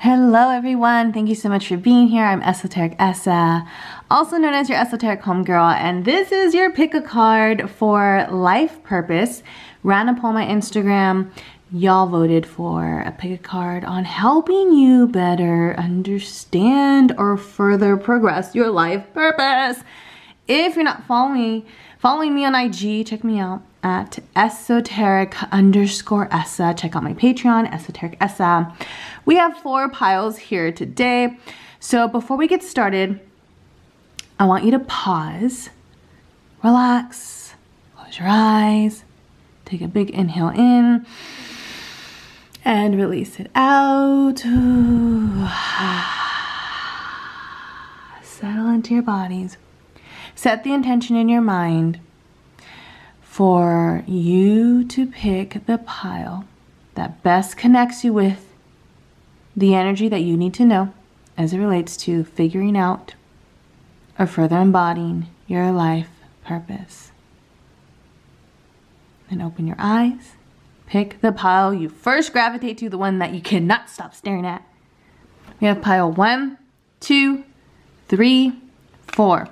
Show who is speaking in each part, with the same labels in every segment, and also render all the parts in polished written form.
Speaker 1: Hello everyone, thank you so much for being here. I'm Esoteric Essa, also known as your Esoteric Homegirl, and this is your pick a card for life purpose. Ran a poll on my Instagram. Y'all voted for a pick a card on helping you better understand or further progress your life purpose. If you're not following me on IG, check me out at esoteric_Essa. Check out my Patreon, Esoteric Essa. We have 4 piles here today. So before we get started, I want you to pause, relax, close your eyes, take a big inhale in, and release it out. Settle into your bodies. Set the intention in your mind for you to pick the pile that best connects you with the energy that you need to know as it relates to figuring out or further embodying your life purpose. And open your eyes. Pick the pile you first gravitate to, the one that you cannot stop staring at. We have pile 1, 2, 3, 4.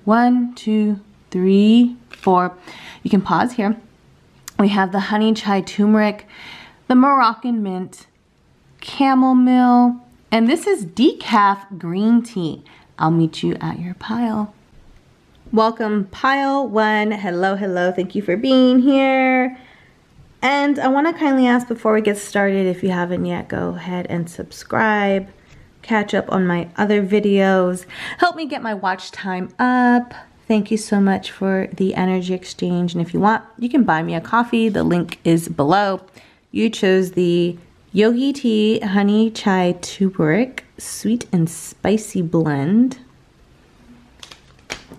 Speaker 1: 1, 2, 3, 4. You can pause here. We have the honey chai turmeric, the Moroccan mint, chamomile, and this is decaf green tea. I'll meet you at your pile. Welcome pile 1. Hello, hello. Thank you for being here. And I want to kindly ask before we get started, if you haven't yet, go ahead and subscribe. Catch up on my other videos. Help me get my watch time up. Thank you so much for the energy exchange. And if you want, you can buy me a coffee. The link is below. You chose the Yogi Tea Honey Chai Turmeric Sweet and Spicy Blend.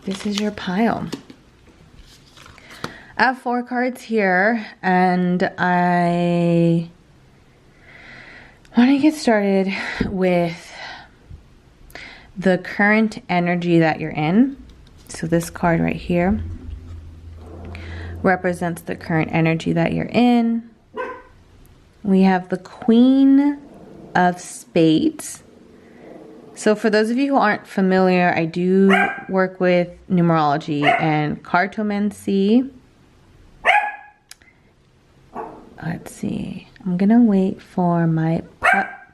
Speaker 1: This is your pile. I have 4 cards here, and I want to get started with the current energy that you're in. So this card right here represents the current energy that you're in. We have the Queen of Spades. So for those of you who aren't familiar, I do work with numerology and cartomancy. Let's see. I'm gonna wait for my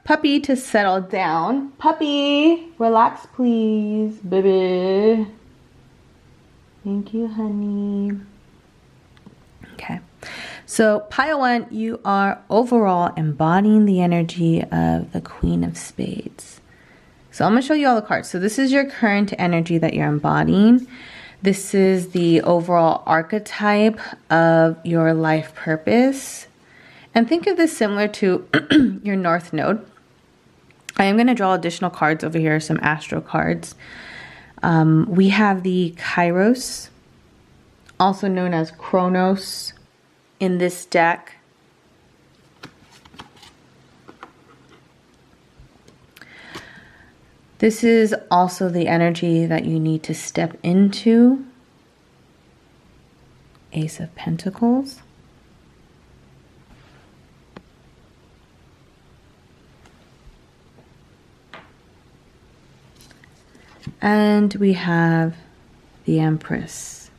Speaker 1: puppy to settle down. Puppy, relax please, baby. Thank you, honey. Okay. So pile 1, you are overall embodying the energy of the Queen of Spades. So I'm gonna show you all the cards. So this is your current energy that you're embodying. This is the overall archetype of your life purpose. And think of this similar to your North Node. I am going to draw additional cards over here, some astro cards. We have the Kairos, also known as Kronos, in this deck. This is also the energy that you need to step into. Ace of Pentacles. And we have the Empress.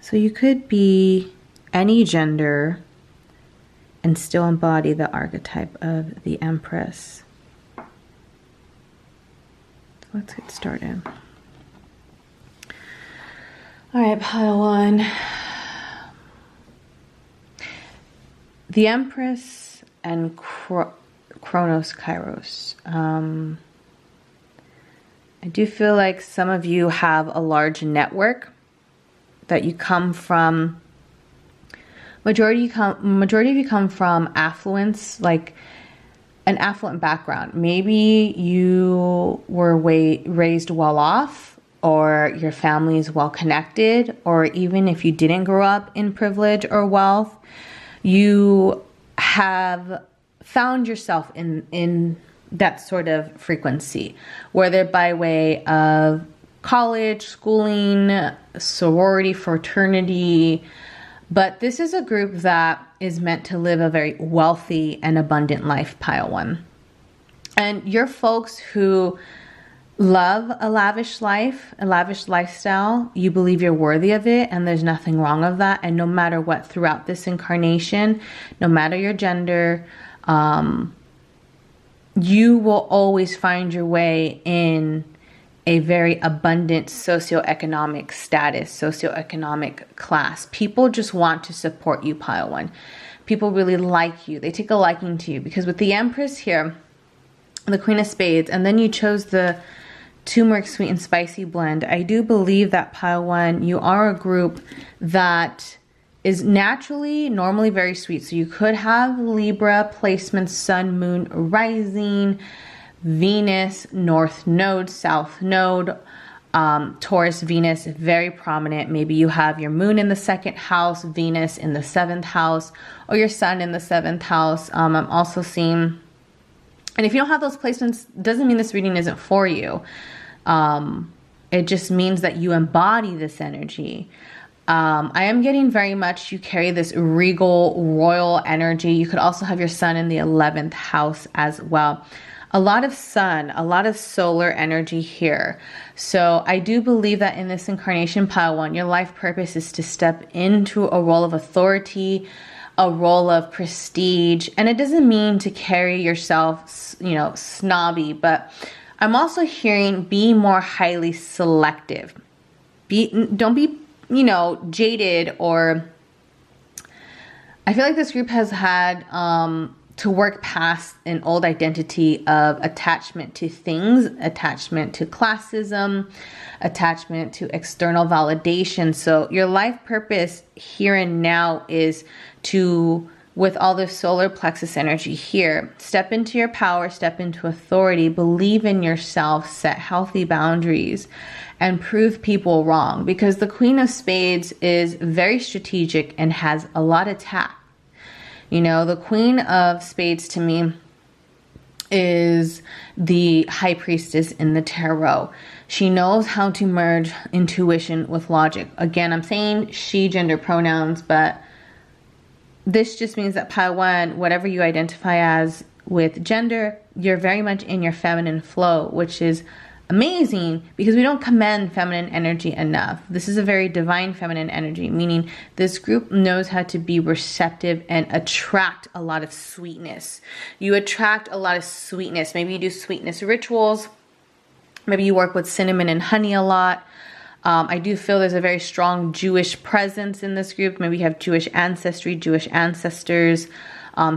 Speaker 1: So you could be any gender and still embody the archetype of the Empress. Let's get started. All right, pile 1. The Empress and Kronos, Kairos. I do feel like some of you have a large network that you come from. Majority of you come from affluence, like an affluent background. Maybe you were raised well off, or your family is well connected, or even if you didn't grow up in privilege or wealth, you have found yourself in that sort of frequency, whether by way of college, schooling, sorority, fraternity, But this is a group that is meant to live a very wealthy and abundant life, pile 1. And you're folks who love a lavish life, a lavish lifestyle. You believe you're worthy of it, and there's nothing wrong with that. And no matter what, throughout this incarnation, no matter your gender, you will always find your way in a very abundant socioeconomic status, socioeconomic class. People just want to support you, pile 1. People really like you. They take a liking to you, because with the Empress here, the Queen of Spades, and then you chose the turmeric sweet and spicy blend. I do believe that, pile 1, you are a group that is normally very sweet. So you could have Libra placements, Sun, Moon, Rising, Venus, North Node, South Node, Taurus, Venus, very prominent. Maybe you have your Moon in the 2nd house, Venus in the 7th house, or your Sun in the 7th house. I'm also seeing, and if you don't have those placements, doesn't mean this reading isn't for you. It just means that you embody this energy. I am getting very much, you carry this regal, royal energy. You could also have your Sun in the 11th house as well. A lot of sun, a lot of solar energy here. So I do believe that in this incarnation, pile 1, your life purpose is to step into a role of authority, a role of prestige. And it doesn't mean to carry yourself, snobby, but I'm also hearing be more highly selective. Don't be, jaded, or I feel like this group has had to work past an old identity of attachment to things, attachment to classism, attachment to external validation. So your life purpose here and now is to, with all the solar plexus energy here, step into your power, step into authority, believe in yourself, set healthy boundaries, and prove people wrong. Because the Queen of Spades is very strategic and has a lot of tact. The Queen of Spades to me is the High Priestess in the tarot. She knows how to merge intuition with logic. Again, I'm saying she, gender pronouns, but this just means that, pile 1, whatever you identify as with gender, you're very much in your feminine flow, which is amazing because we don't commend feminine energy enough. This is a very divine feminine energy, meaning this group knows how to be receptive and attract a lot of sweetness. You attract a lot of sweetness. Maybe you do sweetness rituals. Maybe you work with cinnamon and honey a lot. I do feel there's a very strong Jewish presence in this group. Maybe you have Jewish ancestry, Jewish ancestors,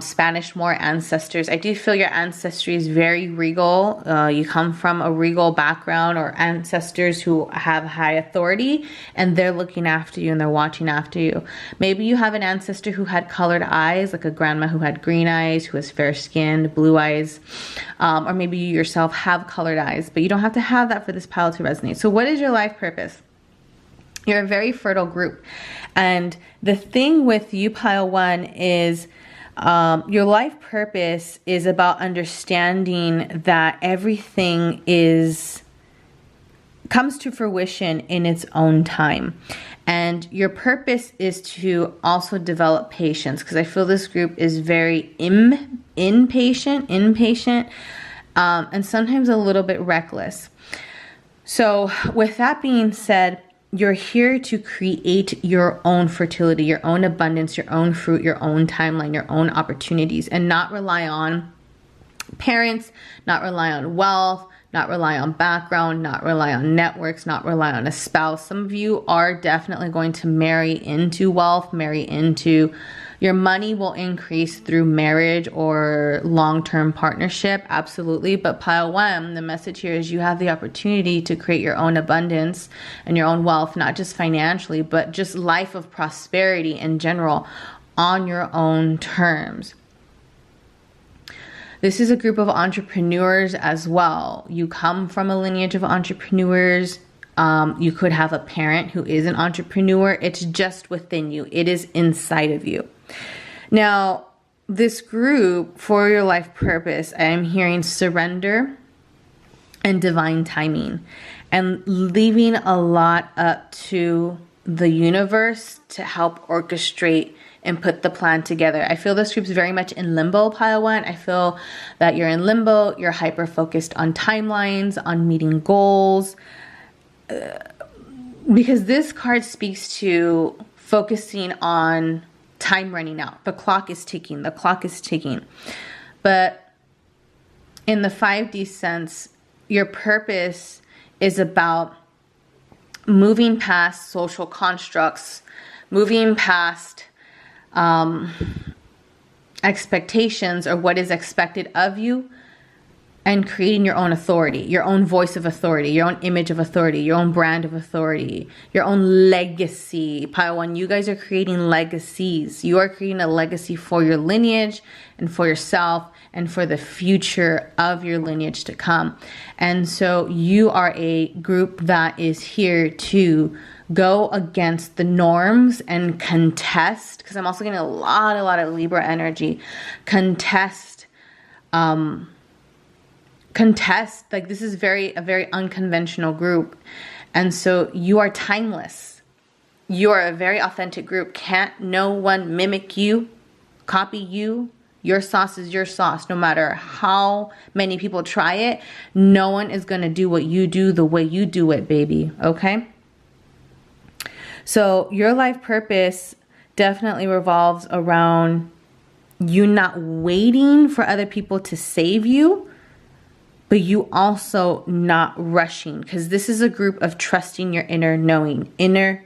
Speaker 1: Spanish more ancestors. I do feel your ancestry is very regal. You come from a regal background, or ancestors who have high authority, and they're looking after you and they're watching after you. Maybe you have an ancestor who had colored eyes, like a grandma who had green eyes, who was fair skinned, blue eyes, or maybe you yourself have colored eyes, but you don't have to have that for this pile to resonate. So what is your life purpose? You're a very fertile group. And the thing with you, pile 1, is your life purpose is about understanding that everything comes to fruition in its own time. And your purpose is to also develop patience, because I feel this group is very impatient, and sometimes a little bit reckless. So with that being said, you're here to create your own fertility, your own abundance, your own fruit, your own timeline, your own opportunities, and not rely on parents, not rely on wealth, not rely on background, not rely on networks, not rely on a spouse. Some of you are definitely going to marry into wealth, your money will increase through marriage or long-term partnership, absolutely. But pile 1, the message here is you have the opportunity to create your own abundance and your own wealth, not just financially, but just life of prosperity in general on your own terms. This is a group of entrepreneurs as well. You come from a lineage of entrepreneurs. You could have a parent who is an entrepreneur. It's just within you. It is inside of you. Now, this group, for your life purpose, I am hearing surrender and divine timing, and leaving a lot up to the universe to help orchestrate and put the plan together. I feel this group's very much in limbo, pile 1. I feel that you're in limbo. You're hyper focused on timelines, on meeting goals. Because this card speaks to focusing on time running out. The clock is ticking. The clock is ticking. But in the 5D sense, your purpose is about moving past social constructs, moving past expectations or what is expected of you, and creating your own authority, your own voice of authority, your own image of authority, your own brand of authority, your own legacy. Pile 1, you guys are creating legacies. You are creating a legacy for your lineage and for yourself and for the future of your lineage to come. And so you are a group that is here to go against the norms and contest, because I'm also getting a lot of Libra energy. Contest, like this is a very unconventional group. And so you are timeless. You are a very authentic group. Can't no one mimic you, copy you. Your sauce is your sauce. No matter how many people try it, no one is going to do what you do the way you do it, baby. Okay? So your life purpose definitely revolves around you not waiting for other people to save you, but you also not rushing, because this is a group of trusting your inner knowing, inner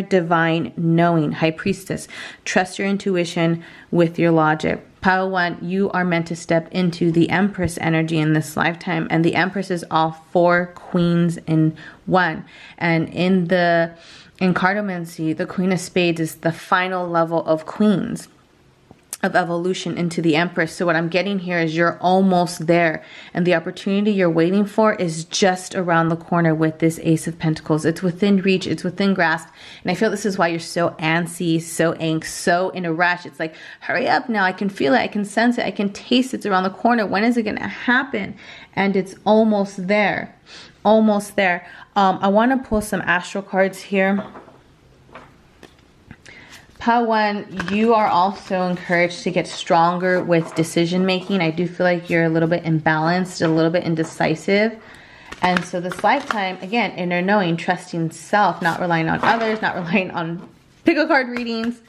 Speaker 1: divine knowing. High Priestess, trust your intuition with your logic. Pile 1, you are meant to step into the Empress energy in this lifetime, and the Empress is all 4 queens in 1. And in cartomancy, the Queen of Spades is the final level of queens, of evolution into the Empress. So what I'm getting here is you're almost there, and the opportunity you're waiting for is just around the corner with this Ace of Pentacles. It's within reach, it's within grasp, and I feel this is why you're so antsy, so angst, so in a rush. It's like, hurry up now, I can feel it, I can sense it, I can taste it, it's around the corner. When is it going to happen? And it's almost there, almost there. I want to pull some astral cards here. Pile 1, you are also encouraged to get stronger with decision making. I do feel like you're a little bit imbalanced, a little bit indecisive. And so this lifetime, again, inner knowing, trusting self, not relying on others, not relying on pick-a card readings.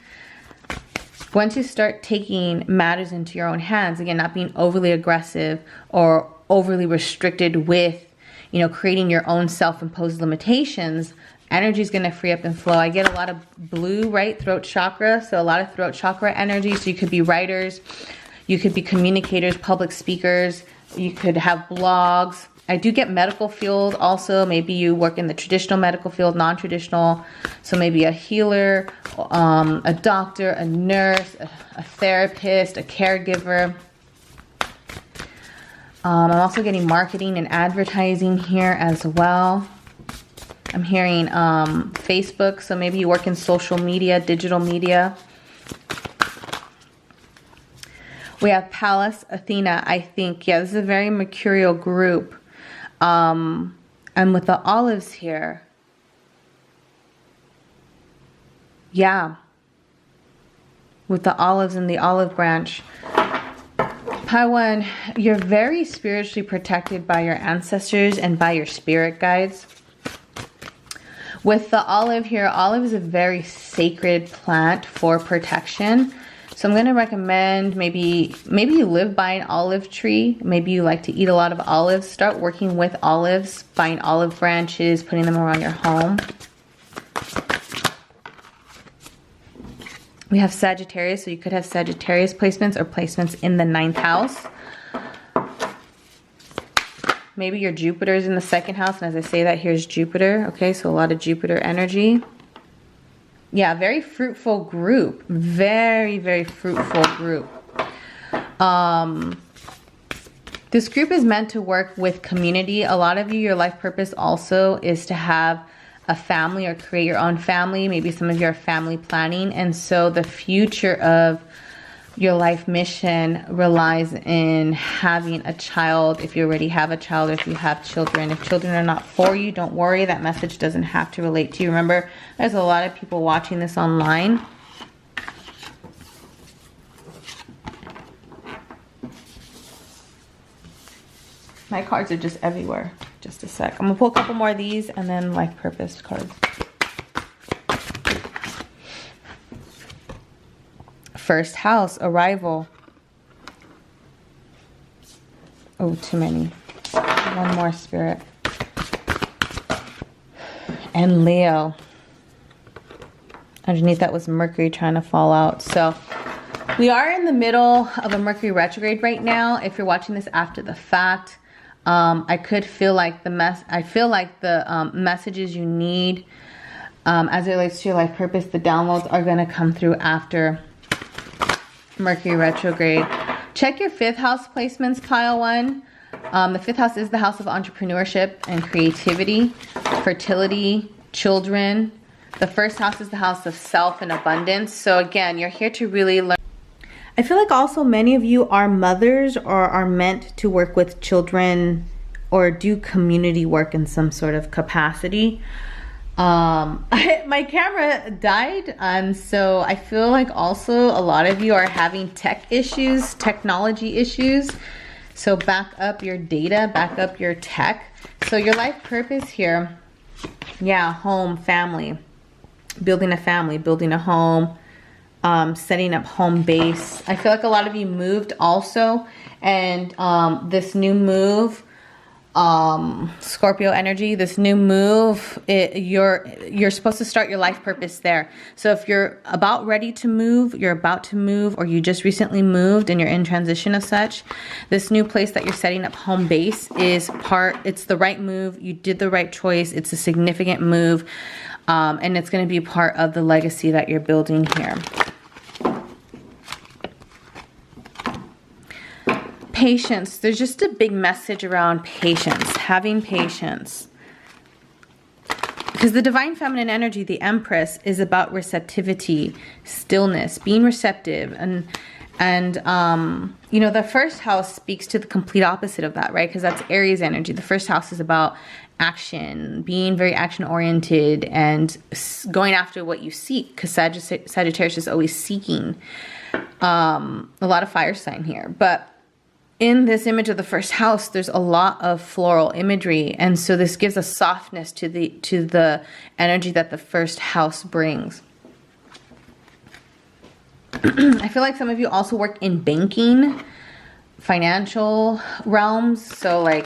Speaker 1: Once you start taking matters into your own hands, again, not being overly aggressive or overly restricted with, you know, creating your own self-imposed limitations, energy is going to free up and flow. I get a lot of blue, right? Throat chakra. So a lot of throat chakra energy. So you could be writers. You could be communicators, public speakers. You could have blogs. I do get medical field also. Maybe you work in the traditional medical field, non-traditional. So maybe a healer, a doctor, a nurse, a therapist, a caregiver. I'm also getting marketing and advertising here as well. I'm hearing Facebook, so maybe you work in social media, digital media. We have Pallas, Athena, I think. Yeah, this is a very mercurial group. And with the olives here. Yeah. With the olives and the olive branch. Pile 1, you're very spiritually protected by your ancestors and by your spirit guides. With the olive here, olive is a very sacred plant for protection. So I'm going to recommend maybe you live by an olive tree. Maybe you like to eat a lot of olives. Start working with olives, buying olive branches, putting them around your home. We have Sagittarius, so you could have Sagittarius placements or placements in the 9th house. Maybe your Jupiter is in the 2nd house, and as I say that, here's Jupiter. Okay, so a lot of Jupiter energy. Yeah, very fruitful group. Very, very fruitful group. This group is meant to work with community. A lot of you, your life purpose also is to have a family or create your own family. Maybe some of you are family planning. And so the future of your life mission relies in having a child. If you already have a child, or if you have children. If children are not for you, don't worry. That message doesn't have to relate to you. Remember, there's a lot of people watching this online. My cards are just everywhere. Just a sec. I'm going to pull a couple more of these and then life purpose cards. First house, arrival. Oh, too many. One more, Spirit. And Leo. Underneath that was Mercury trying to fall out. So we are in the middle of a Mercury retrograde right now. If you're watching this after the fact, I could feel like the messages you need as it relates to your life purpose, the downloads are going to come through after Mercury retrograde. Check your 5th house placements, pile 1. The 5th house is the house of entrepreneurship and creativity, fertility, children. The 1st house is the house of self and abundance. So again, you're here to really learn. I feel like also many of you are mothers or are meant to work with children or do community work in some sort of capacity. My camera died, so I feel like also a lot of you are having tech issues, technology issues. So back up your data, back up your tech. So your life purpose here, yeah, home, family, building a home, setting up home base. I feel like a lot of you moved also, and this new move, Scorpio energy, this new move, you're supposed to start your life purpose there. So if you're about ready to move, you're about to move, or you just recently moved and you're in transition of such, this new place that you're setting up home base is it's the right move. You did the right choice. It's a significant move, and it's going to be part of the legacy that you're building here. Patience. There's just a big message around patience, having patience. Because the divine feminine energy, the Empress, is about receptivity, stillness, being receptive. And you know, the 1st house speaks to the complete opposite of that, right? Because that's Aries energy. The 1st house is about action, being very action oriented and going after what you seek, because Sagittarius is always seeking. A lot of fire sign here. But in this image of the 1st house, there's a lot of floral imagery, and so this gives a softness to the energy that the 1st house brings. I feel like some of you also work in banking, financial realms, so like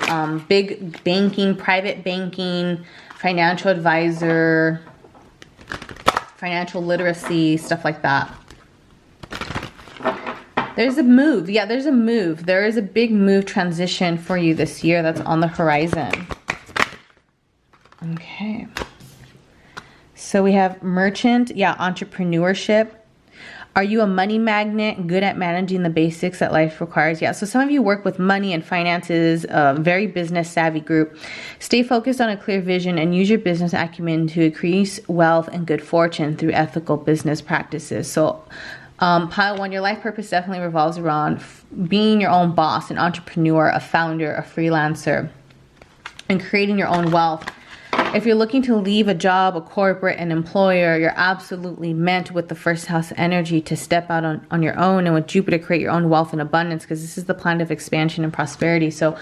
Speaker 1: big banking, private banking, financial advisor, financial literacy, stuff like that. There's a move. Yeah, there's a move. There is a big move transition for you this year that's on the horizon. Okay. So we have merchant. Yeah, entrepreneurship. Are you a money magnet, good at managing the basics that life requires? Yeah, so some of you work with money and finances, a very business savvy group. Stay focused on a clear vision and use your business acumen to increase wealth and good fortune through ethical business practices. So pile 1, your life purpose definitely revolves around being your own boss, an entrepreneur, a founder, a freelancer, and creating your own wealth. If you're looking to leave a job, a corporate, an employer, you're absolutely meant with the 1st house energy to step out on your own, and with Jupiter, create your own wealth and abundance, because this is the planet of expansion and prosperity. So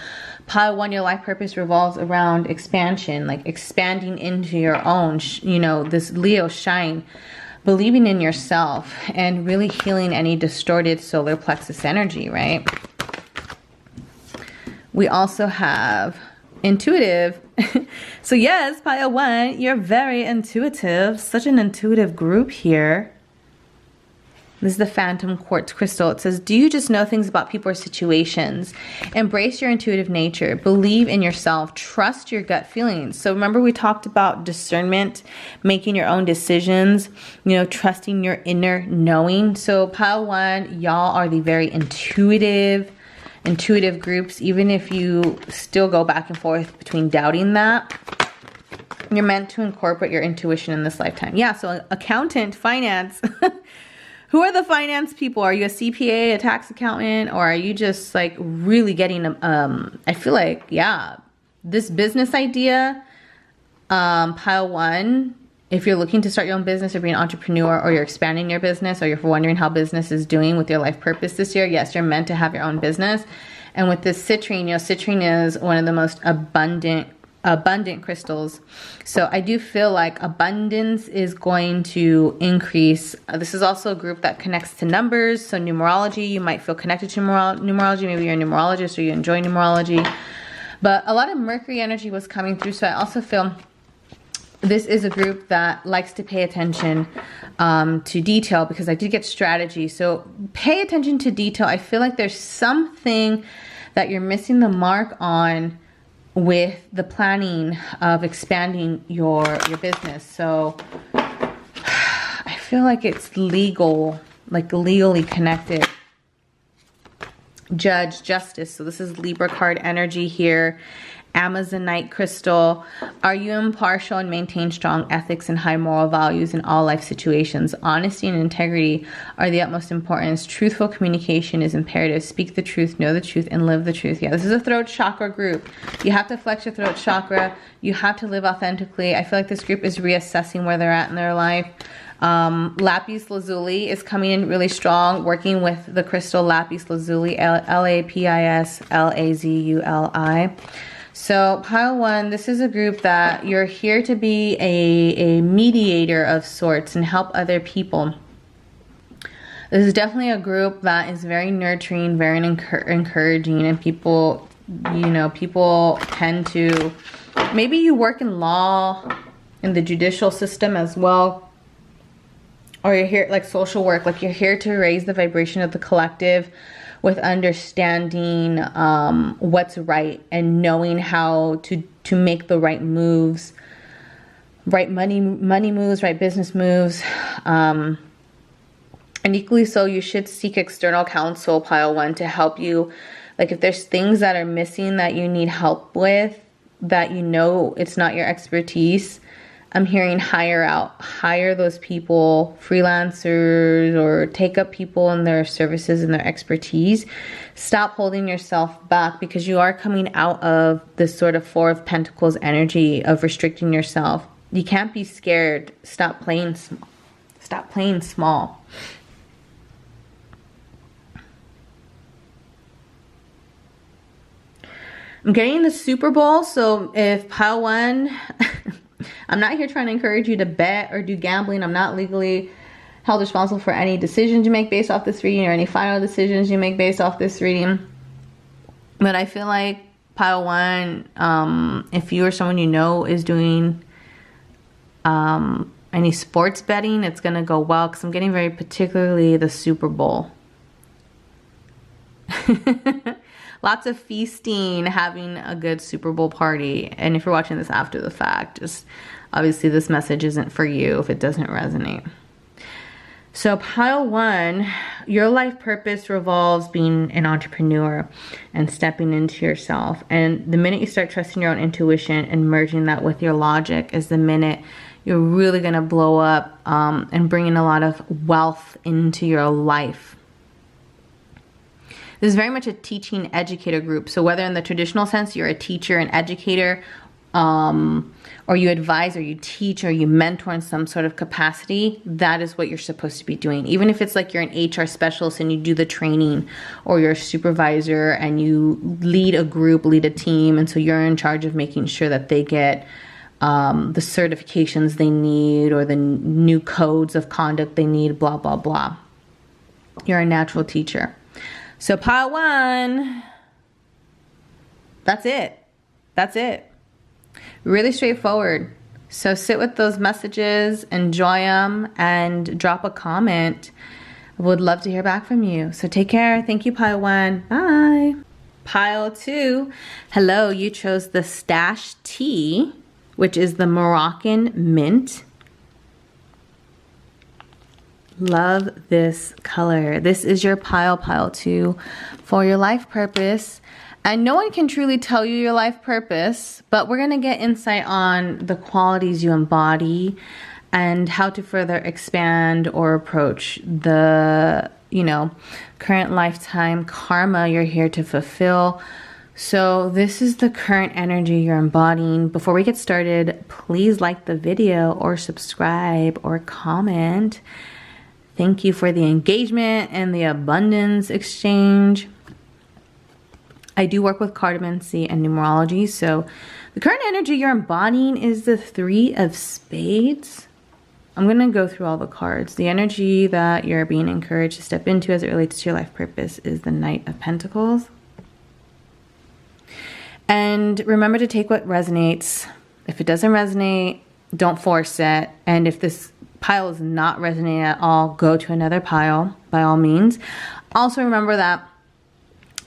Speaker 1: pile 1, your life purpose revolves around expansion, like expanding into your own, you know, this Leo shine. Believing in yourself and really healing any distorted solar plexus energy, right? We also have intuitive. So yes, pile 1, you're very intuitive. Such an intuitive group here. This is the Phantom Quartz Crystal. It says, do you just know things about people or situations? Embrace your intuitive nature. Believe in yourself. Trust your gut feelings. So remember we talked about discernment, making your own decisions, you know, trusting your inner knowing. So pile 1, y'all are the very intuitive groups. Even if you still go back and forth between doubting that, you're meant to incorporate your intuition in this lifetime. Yeah, so accountant, finance, Who are the finance people? Are you a CPA, a tax accountant, or are you just like really getting, I feel like, yeah, this business idea, pile one, if you're looking to start your own business or be an entrepreneur, or you're expanding your business, or you're wondering how business is doing with your life purpose this year, yes, you're meant to have your own business. And with this citrine, you know, citrine is one of the most abundant crystals. So I do feel like abundance is going to increase. This is also a group that connects to numbers. So numerology, you might feel connected to numerology. Maybe you're a numerologist or you enjoy numerology. But a lot of Mercury energy was coming through. So I also feel this is a group that likes to pay attention to detail, because I did get strategy. So pay attention to detail. I feel like there's something that you're missing the mark on with the planning of expanding your business. So I feel like it's legal, like legally connected. Judge, justice. So this is Libra card energy here. Amazonite crystal. Are you impartial and maintain strong ethics and high moral values in all life situations? Honesty and integrity are the utmost importance. Truthful communication is imperative. Speak the truth, know the truth, and live the truth. Yeah, this is a throat chakra group. You have to flex your throat chakra. You have to live authentically. I feel like this group is reassessing where they're at in their life. Lapis lazuli is coming in really strong, working with the crystal lapis lazuli, Lapis Lazuli. So pile one, this is a group that you're here to be a mediator of sorts and help other people. This is definitely a group that is very nurturing, very encouraging, and people, you know, people tend to, maybe you work in law, in the judicial system as well, or you're here like social work, like you're here to raise the vibration of the collective with understanding what's right and knowing how to make the right moves, right money moves, right business moves. And equally so, you should seek external counsel, pile one, to help you. Like if there's things that are missing that you need help with, that you know it's not your expertise, I'm hearing hire those people, freelancers, or take up people and their services and their expertise. Stop holding yourself back, because you are coming out of this sort of Four of Pentacles energy of restricting yourself. You can't be scared. Stop playing small. Stop playing small. I'm getting the Super Bowl, so if pile one... I'm not here trying to encourage you to bet or do gambling. I'm not legally held responsible for any decisions you make based off this reading, or any final decisions you make based off this reading. But I feel like pile one, if you or someone you know is doing any sports betting, it's going to go well, because I'm getting very particularly the Super Bowl. Lots of feasting, having a good Super Bowl party. And if you're watching this after the fact, just obviously this message isn't for you if it doesn't resonate. So pile one, your life purpose revolves being an entrepreneur and stepping into yourself. And the minute you start trusting your own intuition and merging that with your logic is the minute you're really going to blow up and bring in a lot of wealth into your life. This is very much a teaching educator group. So whether in the traditional sense you're a teacher, an educator, or you advise, or you teach, or you mentor in some sort of capacity, that is what you're supposed to be doing. Even if it's like you're an HR specialist and you do the training, or you're a supervisor and you lead a group, lead a team, and so you're in charge of making sure that they get the certifications they need, or the new codes of conduct they need, blah, blah, blah. You're a natural teacher. So pile one, that's it. That's it. Really straightforward. So sit with those messages, enjoy them, and drop a comment. I would love to hear back from you. So take care. Thank you, pile one. Bye. Pile two. Hello, you chose the Stash Tea, which is the Moroccan mint. Love this color. This is your pile two for your life purpose. And no one can truly tell you your life purpose, but we're going to get insight on the qualities you embody and how to further expand or approach the, you know, current lifetime karma you're here to fulfill. So this is the current energy you're embodying. Before we get started, please like the video or subscribe or comment. Thank you for the engagement and the abundance exchange. I do work with cartomancy and numerology. So the current energy you're embodying is the Three of Spades. I'm going to go through all the cards. The energy that you're being encouraged to step into as it relates to your life purpose is the Knight of Pentacles. And remember to take what resonates. If it doesn't resonate, don't force it. And if this pile is not resonating at all, go to another pile by all means. Also remember that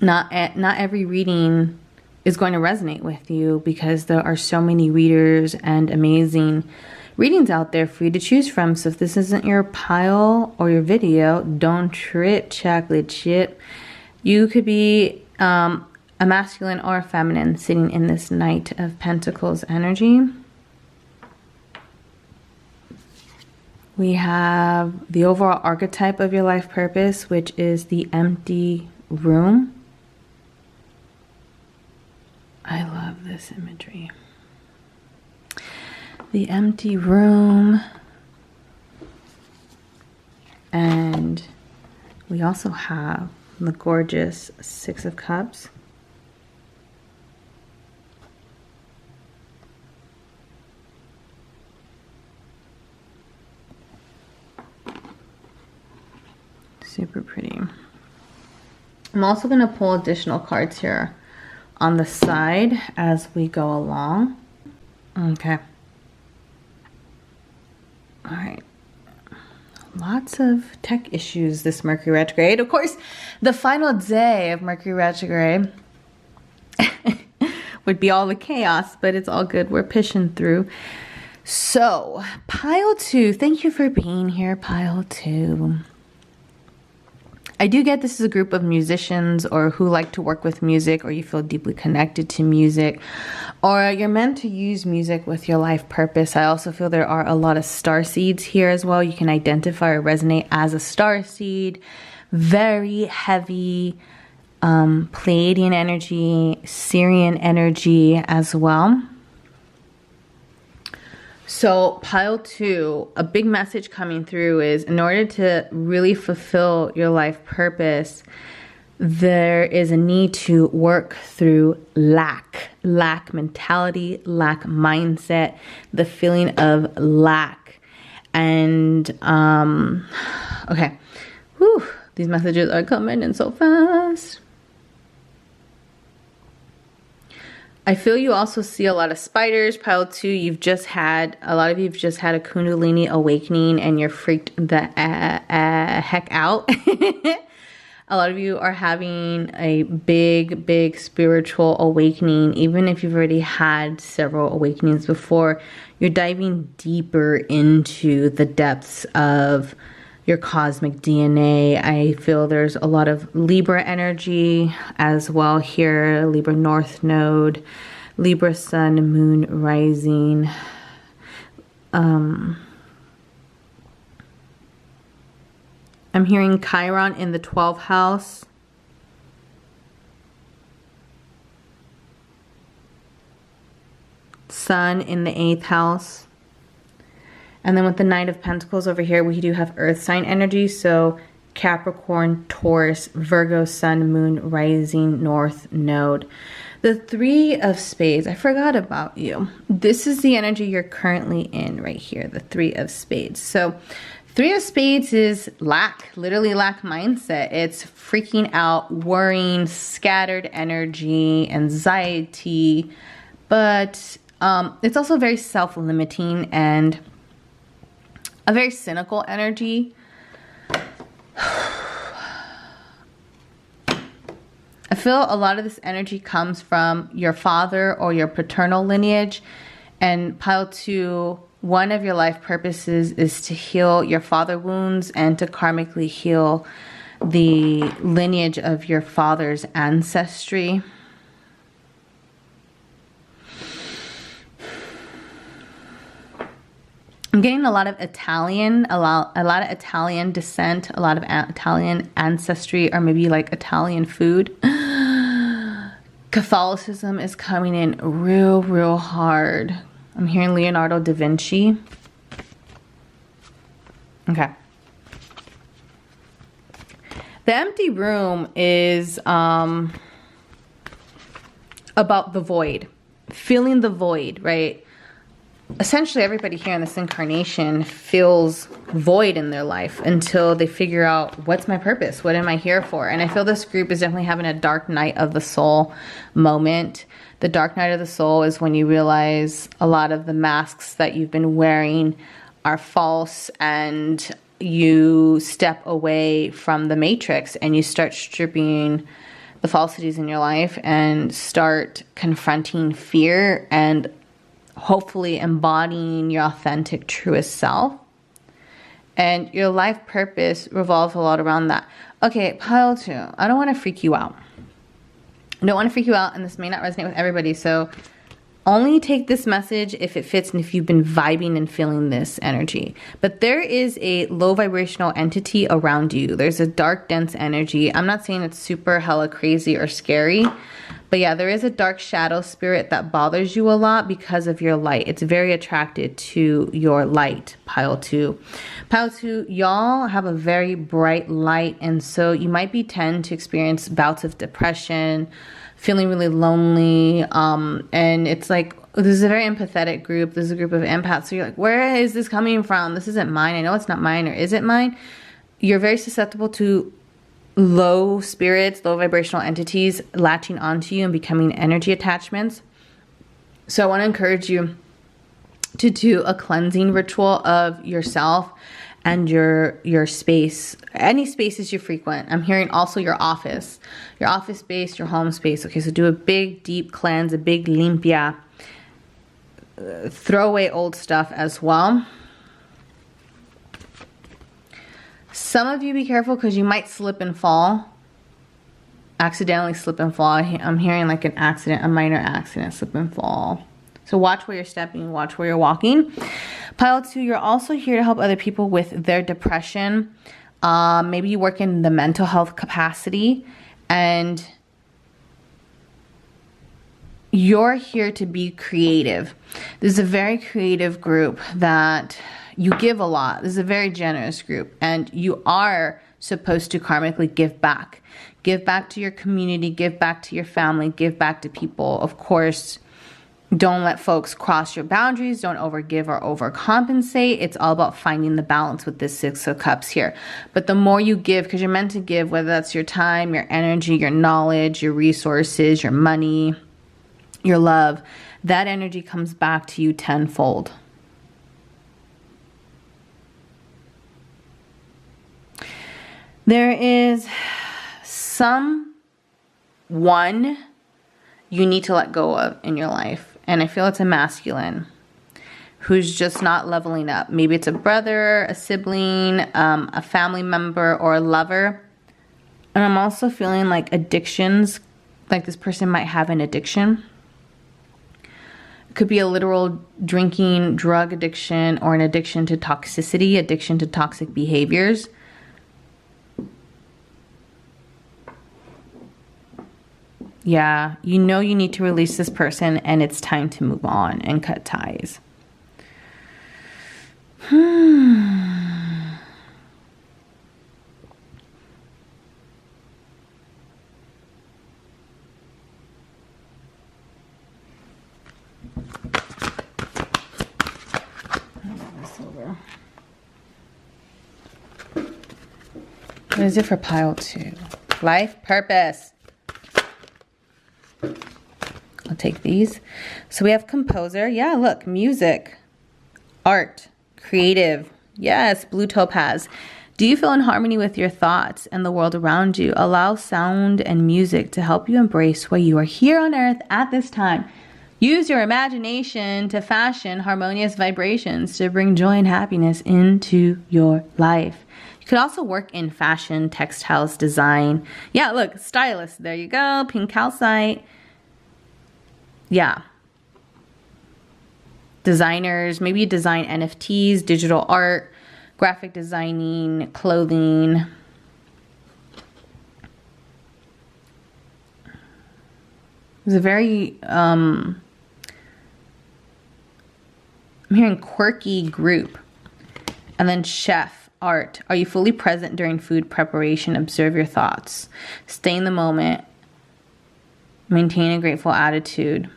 Speaker 1: not every reading is going to resonate with you, because there are so many readers and amazing readings out there for you to choose from. So if this isn't your pile or your video, don't trip, chocolate chip. You could be a masculine or a feminine sitting in this Knight of Pentacles energy. We have the overall archetype of your life purpose, which is the empty room. I love this imagery. The empty room. And we also have the gorgeous Six of Cups. Super pretty. I'm also going to pull additional cards here on the side as we go along. Okay. All right. Lots of tech issues this Mercury retrograde. Of course, the final day of Mercury retrograde would be all the chaos, but it's all good. We're pushing through. So, pile 2. Thank you for being here, pile 2. I do get this is a group of musicians or who like to work with music, or you feel deeply connected to music, or you're meant to use music with your life purpose. I also feel there are a lot of star seeds here as well. You can identify or resonate as a star seed. Very heavy Pleiadian energy, Syrian energy as well. So pile 2, a big message coming through is, in order to really fulfill your life purpose, there is a need to work through lack mentality, lack mindset, the feeling of lack. And, okay. Whew, these messages are coming in so fast. I feel you also see a lot of spiders. Pile 2, a lot of you have just had a Kundalini awakening and you're freaked the heck out. A lot of you are having a big spiritual awakening. Even if you've already had several awakenings before, you're diving deeper into the depths of your cosmic DNA. I feel there's a lot of Libra energy as well here. Libra North Node, Libra Sun, Moon, Rising. I'm hearing Chiron in the 12th house. Sun in the 8th house. And then with the Knight of Pentacles over here, we do have Earth sign energy. So Capricorn, Taurus, Virgo, Sun, Moon, Rising, North Node. The Three of Spades, I forgot about you. This is the energy you're currently in right here, the Three of Spades. So Three of Spades is lack, literally lack mindset. It's freaking out, worrying, scattered energy, anxiety, but it's also very self-limiting and a very cynical energy. I feel a lot of this energy comes from your father or your paternal lineage. And pile 2, one of your life purposes is to heal your father wounds and to karmically heal the lineage of your father's ancestry. I'm getting a lot of Italian, a lot of Italian descent, a lot of Italian ancestry, or maybe like Italian food. Catholicism is coming in real hard. I'm hearing Leonardo da Vinci. Okay. The empty room is about the void. Feeling the void, right? Essentially, everybody here in this incarnation feels void in their life until they figure out, what's my purpose? What am I here for? And I feel this group is definitely having a dark night of the soul moment. The dark night of the soul is when you realize a lot of the masks that you've been wearing are false, and you step away from the matrix and you start stripping the falsities in your life and start confronting fear and hopefully embodying your authentic, truest self. And your life purpose revolves a lot around that. Okay, pile 2. I don't want to freak you out. I don't want to freak you out, and this may not resonate with everybody, so only take this message if it fits and if you've been vibing and feeling this energy. But there is a low vibrational entity around you. There's a dark, dense energy. I'm not saying it's super hella crazy or scary, but yeah, there is a dark shadow spirit that bothers you a lot because of your light. It's very attracted to your light, pile 2. Pile 2, y'all have a very bright light, and so you might tend to experience bouts of depression, feeling really lonely, and it's like, this is a very empathetic group. This is a group of empaths, so you're like, where is this coming from? This isn't mine. I know it's not mine, or is it mine? You're very susceptible to low spirits, low vibrational entities latching onto you and becoming energy attachments. So I want to encourage you to do a cleansing ritual of yourself and your space, any spaces you frequent. I'm hearing also your office space, your home space. Okay, so do a big deep cleanse, a big limpia. Throw away old stuff as well. Some of you be careful because you might slip and fall. Accidentally slip and fall. I'm hearing like an accident, a minor accident, slip and fall. So watch where you're stepping, watch where you're walking. Pile 2, you're also here to help other people with their depression. Maybe you work in the mental health capacity, and you're here to be creative. This is a very creative group that you give a lot. This is a very generous group, and you are supposed to karmically give back. Give back to your community, give back to your family, give back to people. Of course, don't let folks cross your boundaries. Don't overgive or overcompensate. It's all about finding the balance with this 6 of Cups here. But the more you give, because you're meant to give, whether that's your time, your energy, your knowledge, your resources, your money, your love, that energy comes back to you tenfold. There is someone you need to let go of in your life. And I feel it's a masculine who's just not leveling up. Maybe it's a brother, a sibling, a family member, or a lover. And I'm also feeling like addictions, like this person might have an addiction. It could be a literal drinking, drug addiction, or an addiction to toxicity, addiction to toxic behaviors. Yeah, you know you need to release this person, and it's time to move on and cut ties. What is it for pile 2? Life purpose. I'll take these. So we have composer. Yeah, look, music, art, creative. Yes, blue topaz. Do you feel in harmony with your thoughts and the world around you? Allow sound and music to help you embrace why you are here on earth at this time. Use your imagination to fashion harmonious vibrations to bring joy and happiness into your life. You could also work in fashion, textiles, design. Yeah, look, stylist. There you go. Pink calcite. Yeah. designers, maybe you design NFTs, digital art, graphic designing, clothing. It's a very, I'm hearing quirky group. And then chef, art. Are you fully present during food preparation? Observe your thoughts. Stay in the moment. Maintain a grateful attitude.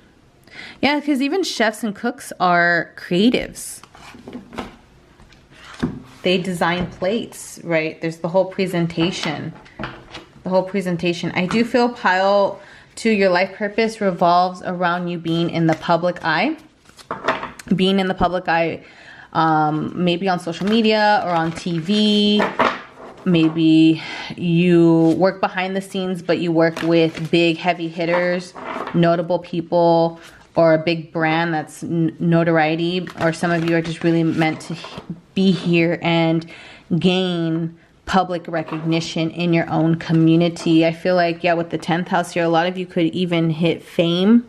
Speaker 1: Yeah, because even chefs and cooks are creatives. They design plates, right? There's the whole presentation. The whole presentation. I do feel Pile 2, your life purpose revolves around you being in the public eye. Being in the public eye, maybe on social media or on TV. Maybe you work behind the scenes, but you work with big heavy hitters, notable people, or a big brand that's notoriety. Or some of you are just really meant to be here and gain public recognition in your own community. I feel like, yeah, with the 10th house here, a lot of you could even hit fame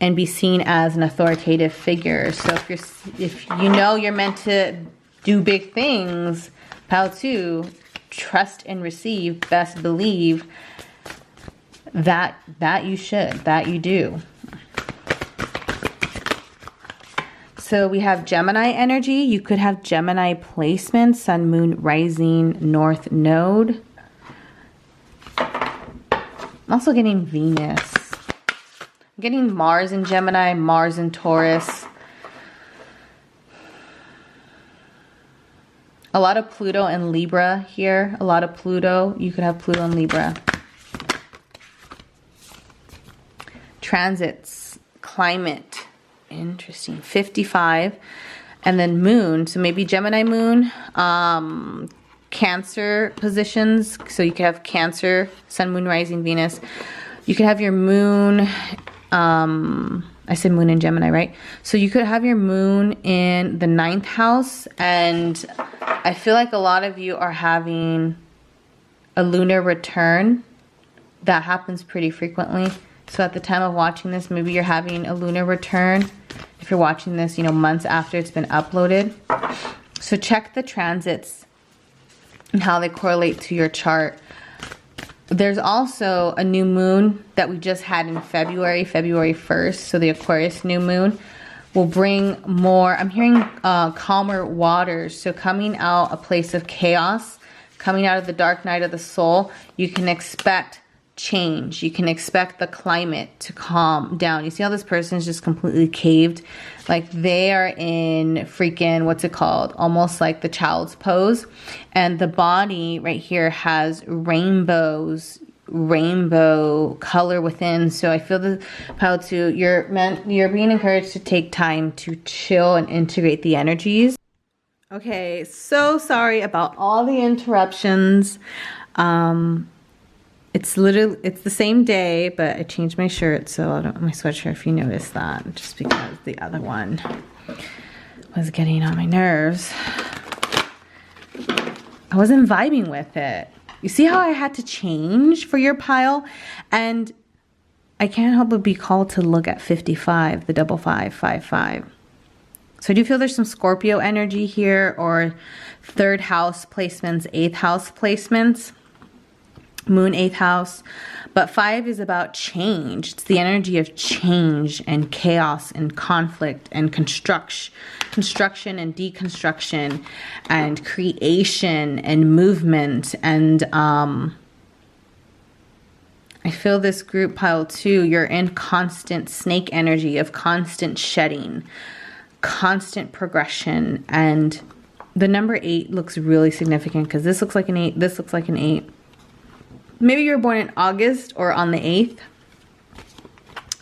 Speaker 1: and be seen as an authoritative figure. So if you know you're meant to do big things, Pile 2, trust and receive, best believe that you should, that you do. So we have Gemini energy. You could have Gemini placement, Sun, Moon, Rising, North Node. I'm also getting Venus. I'm getting Mars in Gemini, Mars in Taurus. A lot of Pluto and Libra here. A lot of Pluto. You could have Pluto and Libra. Transits, climate. Interesting. 55. And then moon. So maybe Gemini moon. Cancer positions. So you could have Cancer, Sun, Moon, Rising, Venus. You could have your moon. I said moon in Gemini, right? So you could have your moon in the 9th house. And I feel like a lot of you are having a lunar return. That happens pretty frequently. So at the time of watching this, maybe you're having a lunar return. If you're watching this, you know, months after it's been uploaded. So check the transits and how they correlate to your chart. There's also a new moon that we just had in February 1st. So the Aquarius new moon will bring more, I'm hearing calmer waters. So coming out a place of chaos, coming out of the dark night of the soul, you can expect change. You can expect the climate to calm down. You see how this person is just completely caved? Like they are in freaking, what's it called? Almost like the child's pose. And the body right here has rainbows, rainbow color within. So I feel the Pile 2, you're being encouraged to take time to chill and integrate the energies. Okay, so sorry about all the interruptions. It's the same day, but I changed my shirt, so I don't my sweatshirt, if you noticed that, just because the other one was getting on my nerves. I wasn't vibing with it. You see how I had to change for your pile? And I can't help but be called to look at 55, the double 555. So I do feel there's some Scorpio energy here, or 3rd house placements, 8th house placements. Moon 8th house, but 5 is about change. It's the energy of change and chaos and conflict and construction and deconstruction and creation and movement. And I feel this group Pile 2, you're in constant snake energy of constant shedding, constant progression. And the number 8 looks really significant because this looks like an 8, this looks like an 8. Maybe you were born in August or on the 8th,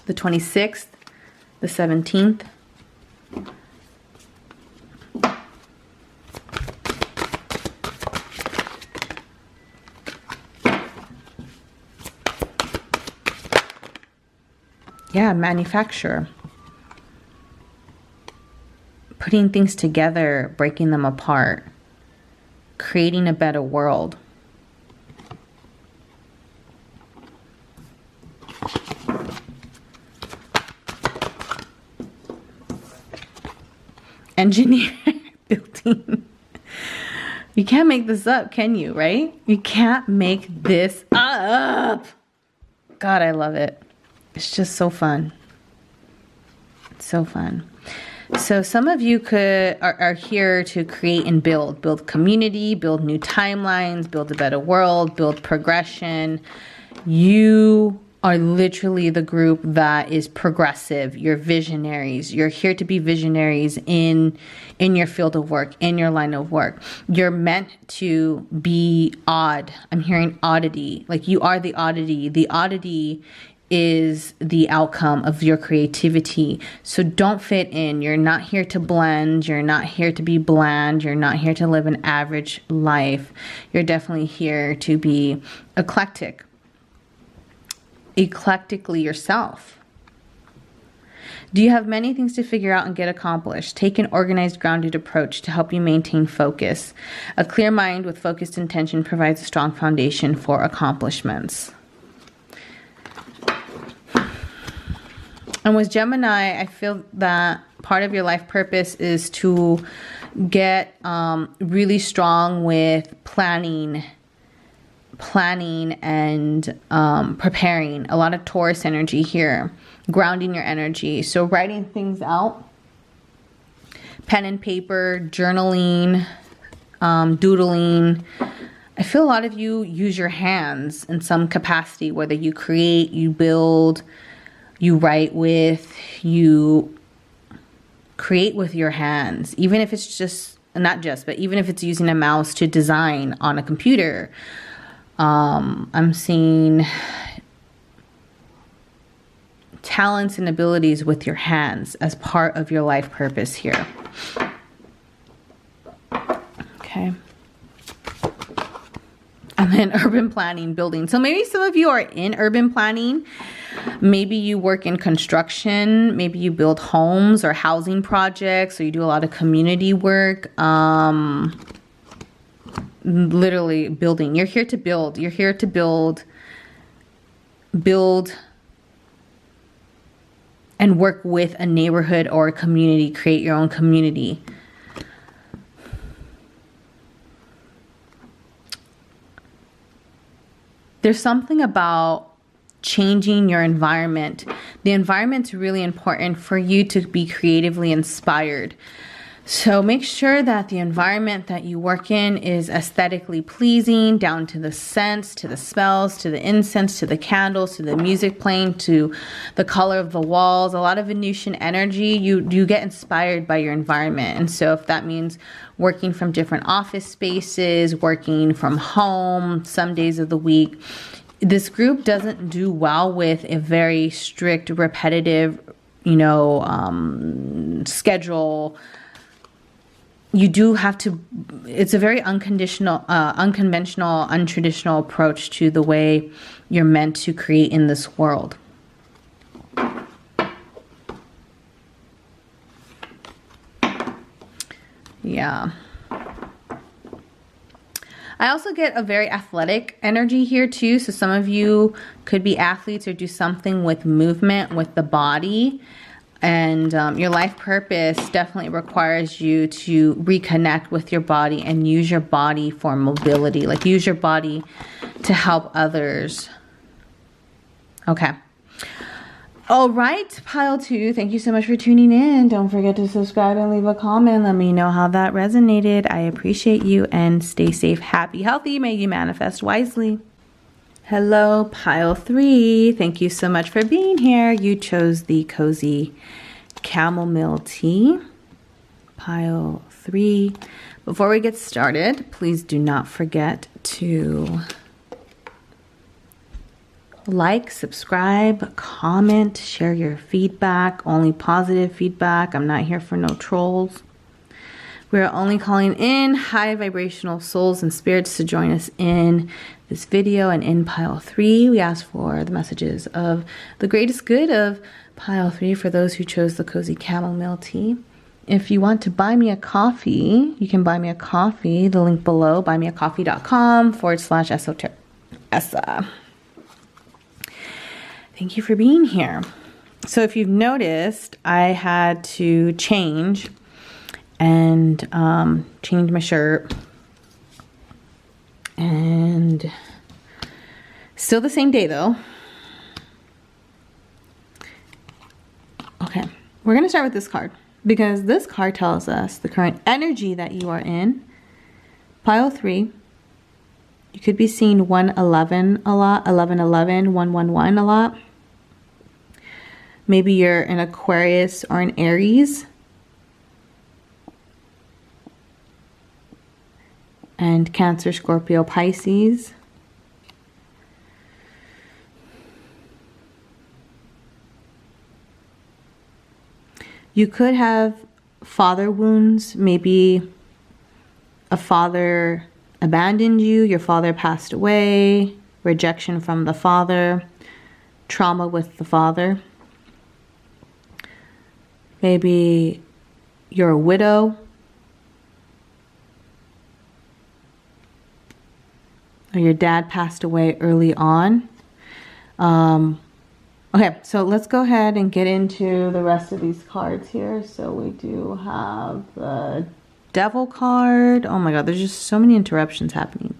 Speaker 1: the 26th, the 17th. Yeah, manufacturer. Putting things together, breaking them apart, creating a better world. engineer building. You can't make this up, can you, right? You can't make this up. God, I love it. It's just so fun. It's so fun. So some of you are here to create and build community, build new timelines, build a better world, build progression. You are literally the group that is progressive. You're visionaries. You're here to be visionaries in your field of work, in your line of work. You're meant to be odd. I'm hearing oddity. Like you are the oddity. The oddity is the outcome of your creativity. So don't fit in. You're not here to blend. You're not here to be bland. You're not here to live an average life. You're definitely here to be eclectic. Eclectically yourself. Do you have many things to figure out and get accomplished? Take an organized, grounded approach to help you maintain focus. A clear mind with focused intention provides a strong foundation for accomplishments. And with Gemini, I feel that part of your life purpose is to get really strong with planning and preparing. A lot of Taurus energy here, grounding your energy. So writing things out, pen and paper, journaling, doodling. I feel a lot of you use your hands in some capacity, whether you create, you build, you write with, you create with your hands, even if it's just, not just, but even if it's using a mouse to design on a computer. I'm seeing talents and abilities with your hands as part of your life purpose here. Okay. And then urban planning, building. So maybe some of you are in urban planning. Maybe you work in construction. Maybe you build homes or housing projects, or you do a lot of community work. Literally building. You're here to build. You're here to build and work with a neighborhood or a community. Create your own community. There's something about changing your environment. The environment's really important for you to be creatively inspired. So make sure that the environment that you work in is aesthetically pleasing, down to the scents, to the smells, to the incense, to the candles, to the music playing, to the color of the walls. A lot of Venusian energy, you get inspired by your environment. And so if that means working from different office spaces, working from home some days of the week, this group doesn't do well with a very strict, repetitive, schedule. You do have to, it's a very unconventional, untraditional approach to the way you're meant to create in this world. Yeah. I also get a very athletic energy here too. So some of you could be athletes or do something with movement with the body. And your life purpose definitely requires you to reconnect with your body and use your body for mobility. Like use your body to help others. Okay. All right, pile 2. Thank you so much for tuning in. Don't forget to subscribe and leave a comment. Let me know how that resonated. I appreciate you, and stay safe, happy, healthy. May you manifest wisely. Hello, pile 3. Thank you so much for being here. You chose the cozy chamomile tea. Pile 3. Before we get started, please do not forget to like, subscribe, comment, share your feedback. Only positive feedback. I'm not here for no trolls. We're only calling in high vibrational souls and spirits to join us in this video. And in pile 3, we ask for the messages of the greatest good of pile 3 for those who chose the cozy chamomile tea. If you want to buy me a coffee, you can buy me a coffee. The link below, buymeacoffee.com/esoterica. Thank you for being here. So if you've noticed, I had to change and changed my shirt. And still the same day though. Okay, we're gonna start with this card because this card tells us the current energy that you are in. Pile 3. You could be seeing 111 a lot, 1111, 111 a lot. Maybe you're an Aquarius or an Aries. And Cancer, Scorpio, Pisces. You could have father wounds. Maybe a father abandoned you, your father passed away, rejection from the father, trauma with the father. Maybe you're a widow. Or your dad passed away early on. Okay, so let's go ahead and get into the rest of these cards here. So we do have the Devil card. Oh my God, there's just so many interruptions happening.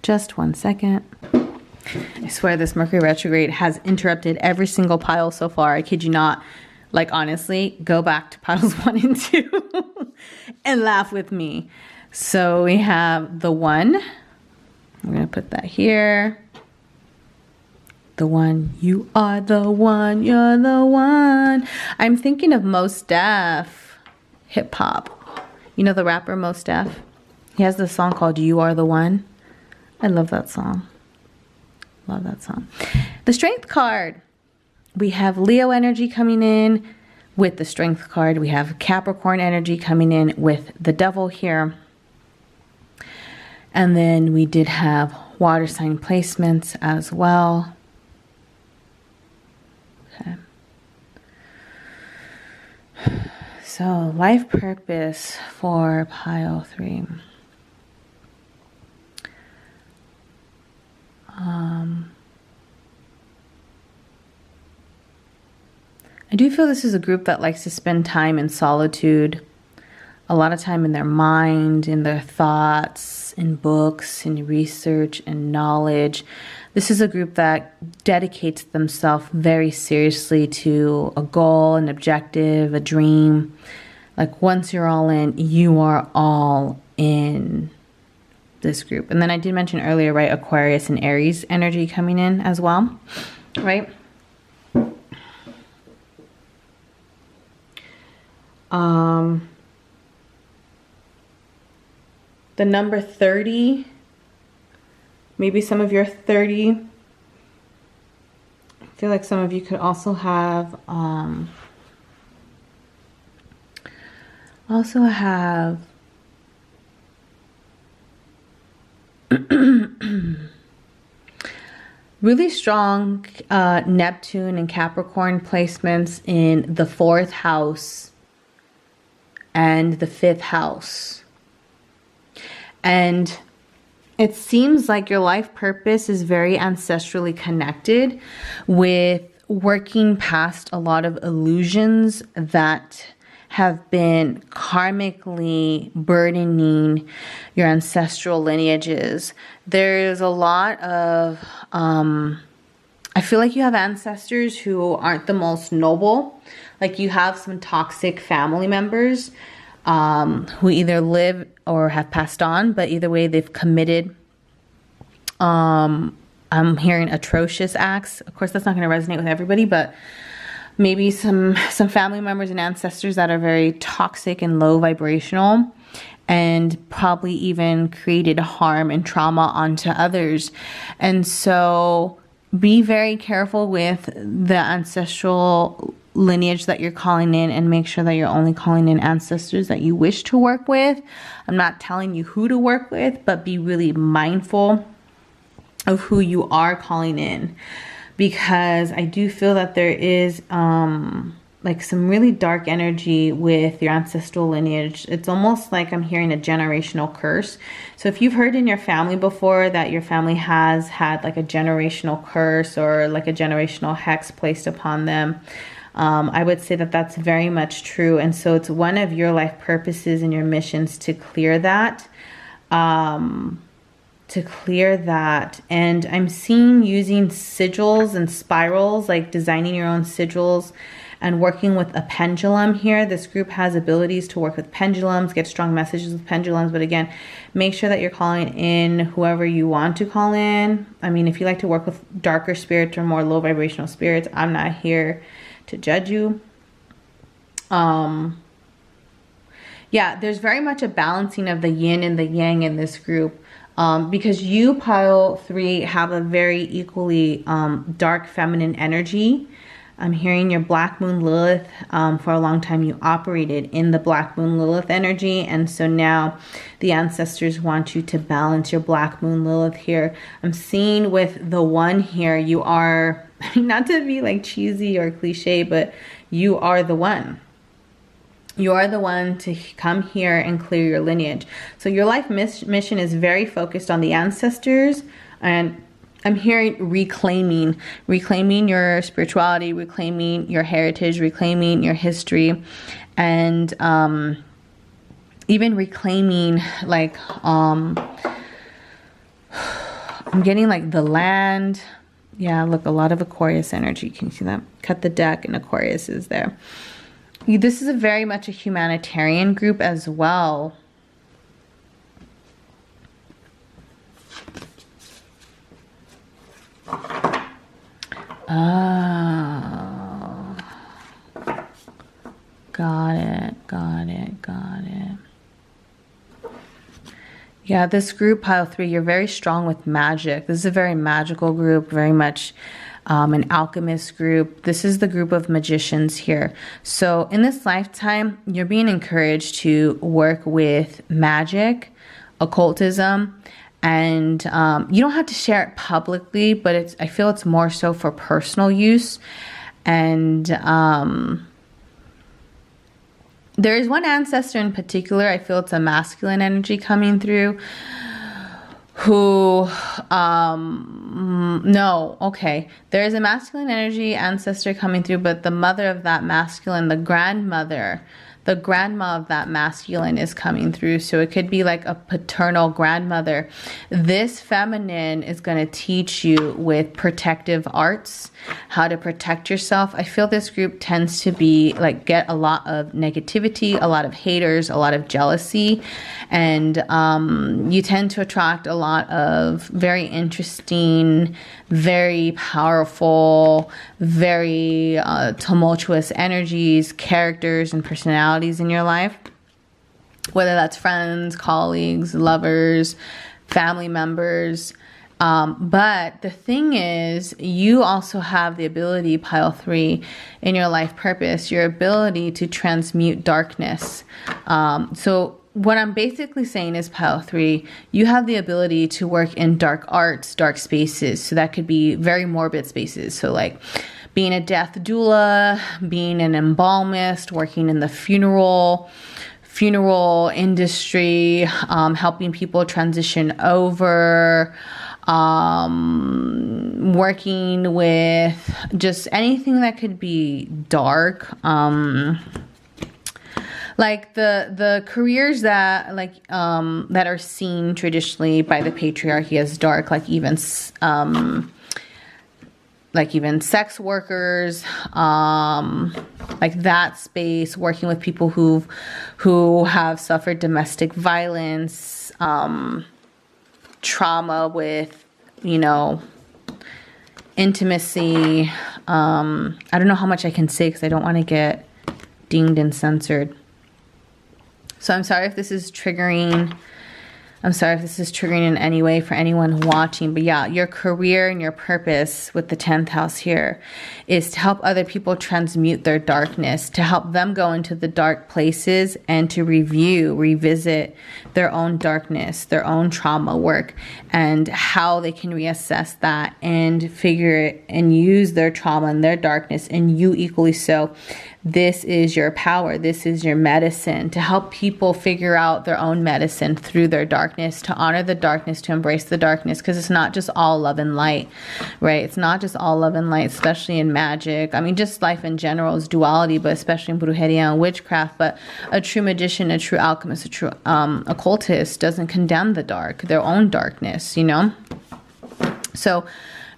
Speaker 1: Just one second. I swear this Mercury retrograde has interrupted every single pile so far. I kid you not. Like, honestly, go back to piles 1 and 2 and laugh with me. So we have the 1. We're going to put that here. The 1. You are the one. You're the one. I'm thinking of Mos Def hip hop. You know the rapper Mos Def? He has this song called You Are the One. I love that song. Love that song. The Strength card. We have Leo energy coming in with the Strength card. We have Capricorn energy coming in with the Devil here. And then we did have water sign placements as well. Okay. So, life purpose for pile 3. I do feel this is a group that likes to spend time in solitude, a lot of time in their mind, in their thoughts, in books, in research, and knowledge. This is a group that dedicates themselves very seriously to a goal, an objective, a dream. Like, once you're all in, you are all in this group. And then I did mention earlier, right, Aquarius and Aries energy coming in as well, right? The number 30, maybe some of your 30. I feel like some of you could also have really strong Neptune and Capricorn placements in the 4th house and the 5th house. And it seems like your life purpose is very ancestrally connected with working past a lot of illusions that have been karmically burdening your ancestral lineages. There's a lot of, I feel like you have ancestors who aren't the most noble. Like, you have some toxic family members who either live or have passed on, but either way they've committed, I'm hearing atrocious acts. Of course, that's not going to resonate with everybody, but maybe some family members and ancestors that are very toxic and low vibrational, and probably even created harm and trauma onto others. And so be very careful with the ancestral lineage that you're calling in, and make sure that you're only calling in ancestors that you wish to work with. I'm not telling you who to work with, but be really mindful of who you are calling in, because I do feel that there is like some really dark energy with your ancestral lineage. It's almost like I'm hearing a generational curse. So if you've heard in your family before that your family has had like a generational curse or like a generational hex placed upon them, I would say that that's very much true. And so it's one of your life purposes and your missions to clear that. And I'm seeing using sigils and spirals, like designing your own sigils and working with a pendulum here. This group has abilities to work with pendulums, get strong messages with pendulums. But again, make sure that you're calling in whoever you want to call in. I mean, if you like to work with darker spirits or more low vibrational spirits, I'm not here to judge you. Yeah, there's very much a balancing of the yin and the yang in this group. Because you, pile 3, have a very equally dark feminine energy. I'm hearing your Black Moon Lilith. For a long time you operated in the Black Moon Lilith energy, and so now the ancestors want you to balance your Black Moon Lilith here. I'm seeing with the 1 here, you are, not to be like cheesy or cliche, but you are the one. You are the one to come here and clear your lineage. So your life mission is very focused on the ancestors, and I'm hearing reclaiming your spirituality, reclaiming your heritage, reclaiming your history, and even reclaiming, like, I'm getting like the land. Yeah, look, a lot of Aquarius energy. Can you see that? Cut the deck and Aquarius is there. This is a very much a humanitarian group as well. Oh. Got it. Yeah, this group, pile 3, you're very strong with magic. This is a very magical group, very much an alchemist group. This is the group of magicians here. So in this lifetime, you're being encouraged to work with magic, occultism, and you don't have to share it publicly, but I feel it's more so for personal use. And there is one ancestor in particular, I feel it's a masculine energy coming through, who there is a masculine energy ancestor coming through, but the mother of that masculine, the grandma of that masculine is coming through. So it could be like a paternal grandmother. This feminine is going to teach you with protective arts, how to protect yourself. I feel this group tends to be like, get a lot of negativity, a lot of haters, a lot of jealousy, and you tend to attract a lot of very interesting, very powerful, very tumultuous energies, characters, and personalities in your life, whether that's friends, colleagues, lovers, family members. But the thing is, you also have the ability, pile 3, in your life purpose, your ability to transmute darkness. So what I'm basically saying is, pile 3, you have the ability to work in dark arts, dark spaces. So that could be very morbid spaces. So like being a death doula, being an embalmist, working in the funeral industry, helping people transition over, working with just anything that could be dark. Like the careers that that are seen traditionally by the patriarchy as dark, like even sex workers, like that space, working with people who have suffered domestic violence, trauma with, intimacy. I don't know how much I can say because I don't want to get dinged and censored. So I'm sorry if this is triggering. I'm sorry if this is triggering in any way for anyone watching. But yeah, your career and your purpose with the 10th house here is to help other people transmute their darkness, to help them go into the dark places and to revisit their own darkness, their own trauma work, and how they can reassess that and figure it and use their trauma and their darkness, and you equally so, this is your power. This is your medicine, to help people figure out their own medicine through their darkness, to honor the darkness, to embrace the darkness, because it's not just all love and light, right? It's not just all love and light, especially in magic. I mean, just life in general is duality, but especially in brujeria and witchcraft. But a true magician, a true alchemist, a true occultist doesn't condemn the dark, their own darkness, you know? So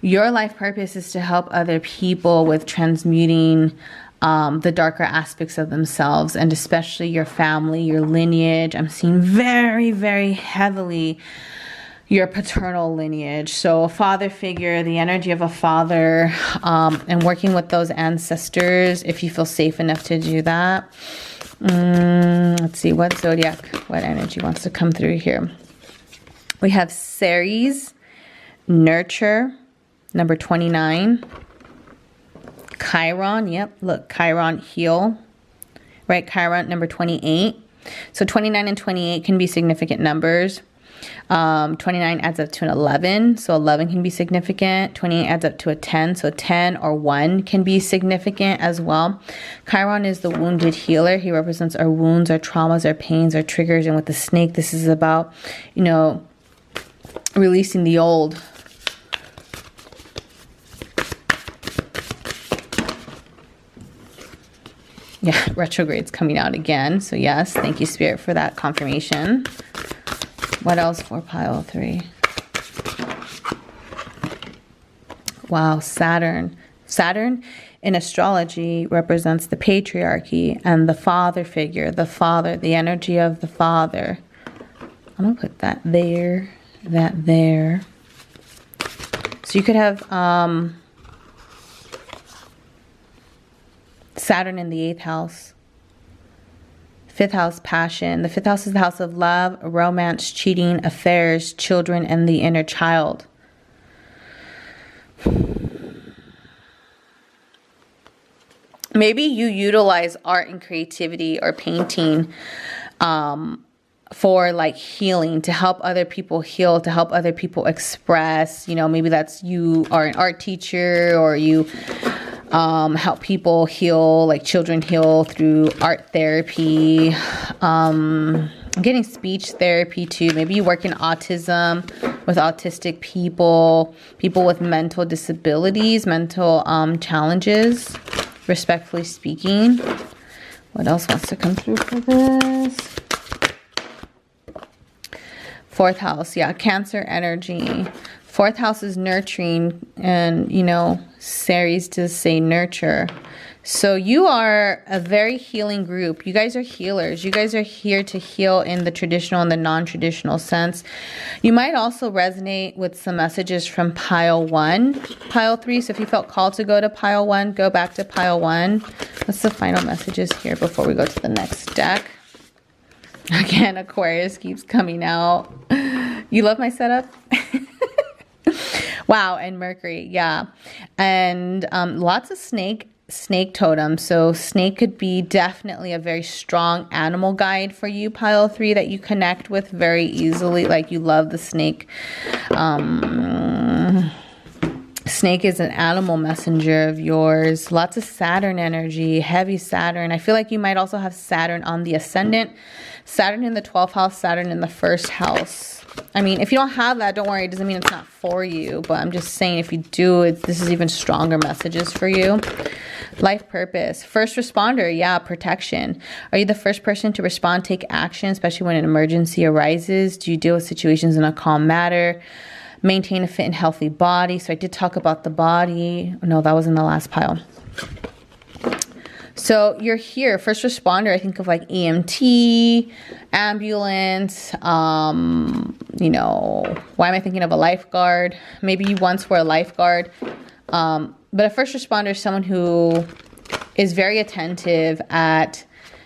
Speaker 1: your life purpose is to help other people with transmuting the darker aspects of themselves, and especially your family, your lineage. I'm seeing very, very heavily your paternal lineage. So a father figure, the energy of a father, and working with those ancestors if you feel safe enough to do that. Let's see, what zodiac, what energy wants to come through here. We have Ceres, nurture, number 29. Chiron, yep, look, Chiron, heal, right? Chiron, number 28. So 29 and 28 can be significant numbers. 29 adds up to an 11, so 11 can be significant. 28 adds up to a 10, so 10 or 1 can be significant as well. Chiron is the wounded healer. He represents our wounds, our traumas, our pains, our triggers. And with the snake, this is about, you know, releasing the old. Yeah, retrograde's coming out again. So yes, thank you, Spirit, for that confirmation. What else for pile 3? Wow, Saturn. Saturn in astrology represents the patriarchy and the father figure, the energy of the father. I'm going to put that there, that there. So you could have Saturn in the 8th house. 5th house, passion. The 5th house is the house of love, romance, cheating, affairs, children, and the inner child. Maybe you utilize art and creativity or painting for like healing, to help other people heal, to help other people express. You know, maybe that's you are an art teacher, or you help people heal, like children heal through art therapy. I'm getting speech therapy too. Maybe you work in autism with autistic people, people with mental disabilities, mental challenges, respectfully speaking. What else wants to come through for this? 4th house, yeah, Cancer energy. 4th house is nurturing, and you know, Ceres does say nurture. So you are a very healing group. You guys are healers. You guys are here to heal in the traditional and the non-traditional sense. You might also resonate with some messages from pile 1, pile 3. So if you felt called to go to pile 1, go back to pile 1. What's the final messages here before we go to the next deck? Again, Aquarius keeps coming out. You love my setup? Wow, and Mercury, yeah. And lots of snake totems. So snake could be definitely a very strong animal guide for you, pile 3, that you connect with very easily. Like you love the snake. Snake is an animal messenger of yours. Lots of Saturn energy, heavy Saturn. I feel like you might also have Saturn on the ascendant. Saturn in the 12th house, Saturn in the 1st house. I mean, if you don't have that, don't worry. It doesn't mean it's not for you. But I'm just saying, if you do, this is even stronger messages for you. Life purpose. First responder, yeah, protection. Are you the first person to respond, take action, especially when an emergency arises? Do you deal with situations in a calm manner? Maintain a fit and healthy body. So I did talk about the body. No, that was in the last pile. So you're here, first responder. I think of like EMT, ambulance, you know, why am I thinking of a lifeguard? Maybe you once were a lifeguard. But a first responder is someone who is very attentive at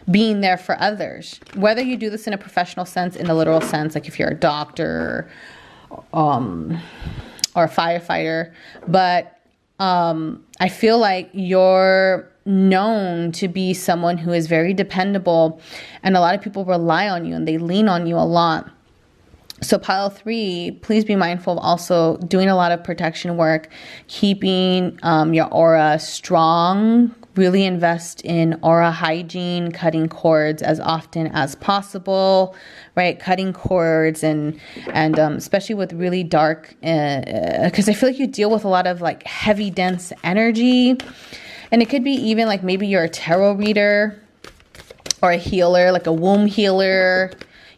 Speaker 1: being there for others. Whether you do this in a professional sense, in a literal sense, like if you're a doctor or a firefighter. But I feel like you're known to be someone who is very dependable, and a lot of people rely on you and they lean on you a lot. So pile 3, please be mindful of also doing a lot of protection work, keeping your aura strong Really invest in aura hygiene, cutting cords as often as possible, right? Cutting cords and especially with really dark, because I feel like you deal with a lot of like heavy, dense energy. And it could be even like maybe you're a tarot reader or a healer, like a womb healer.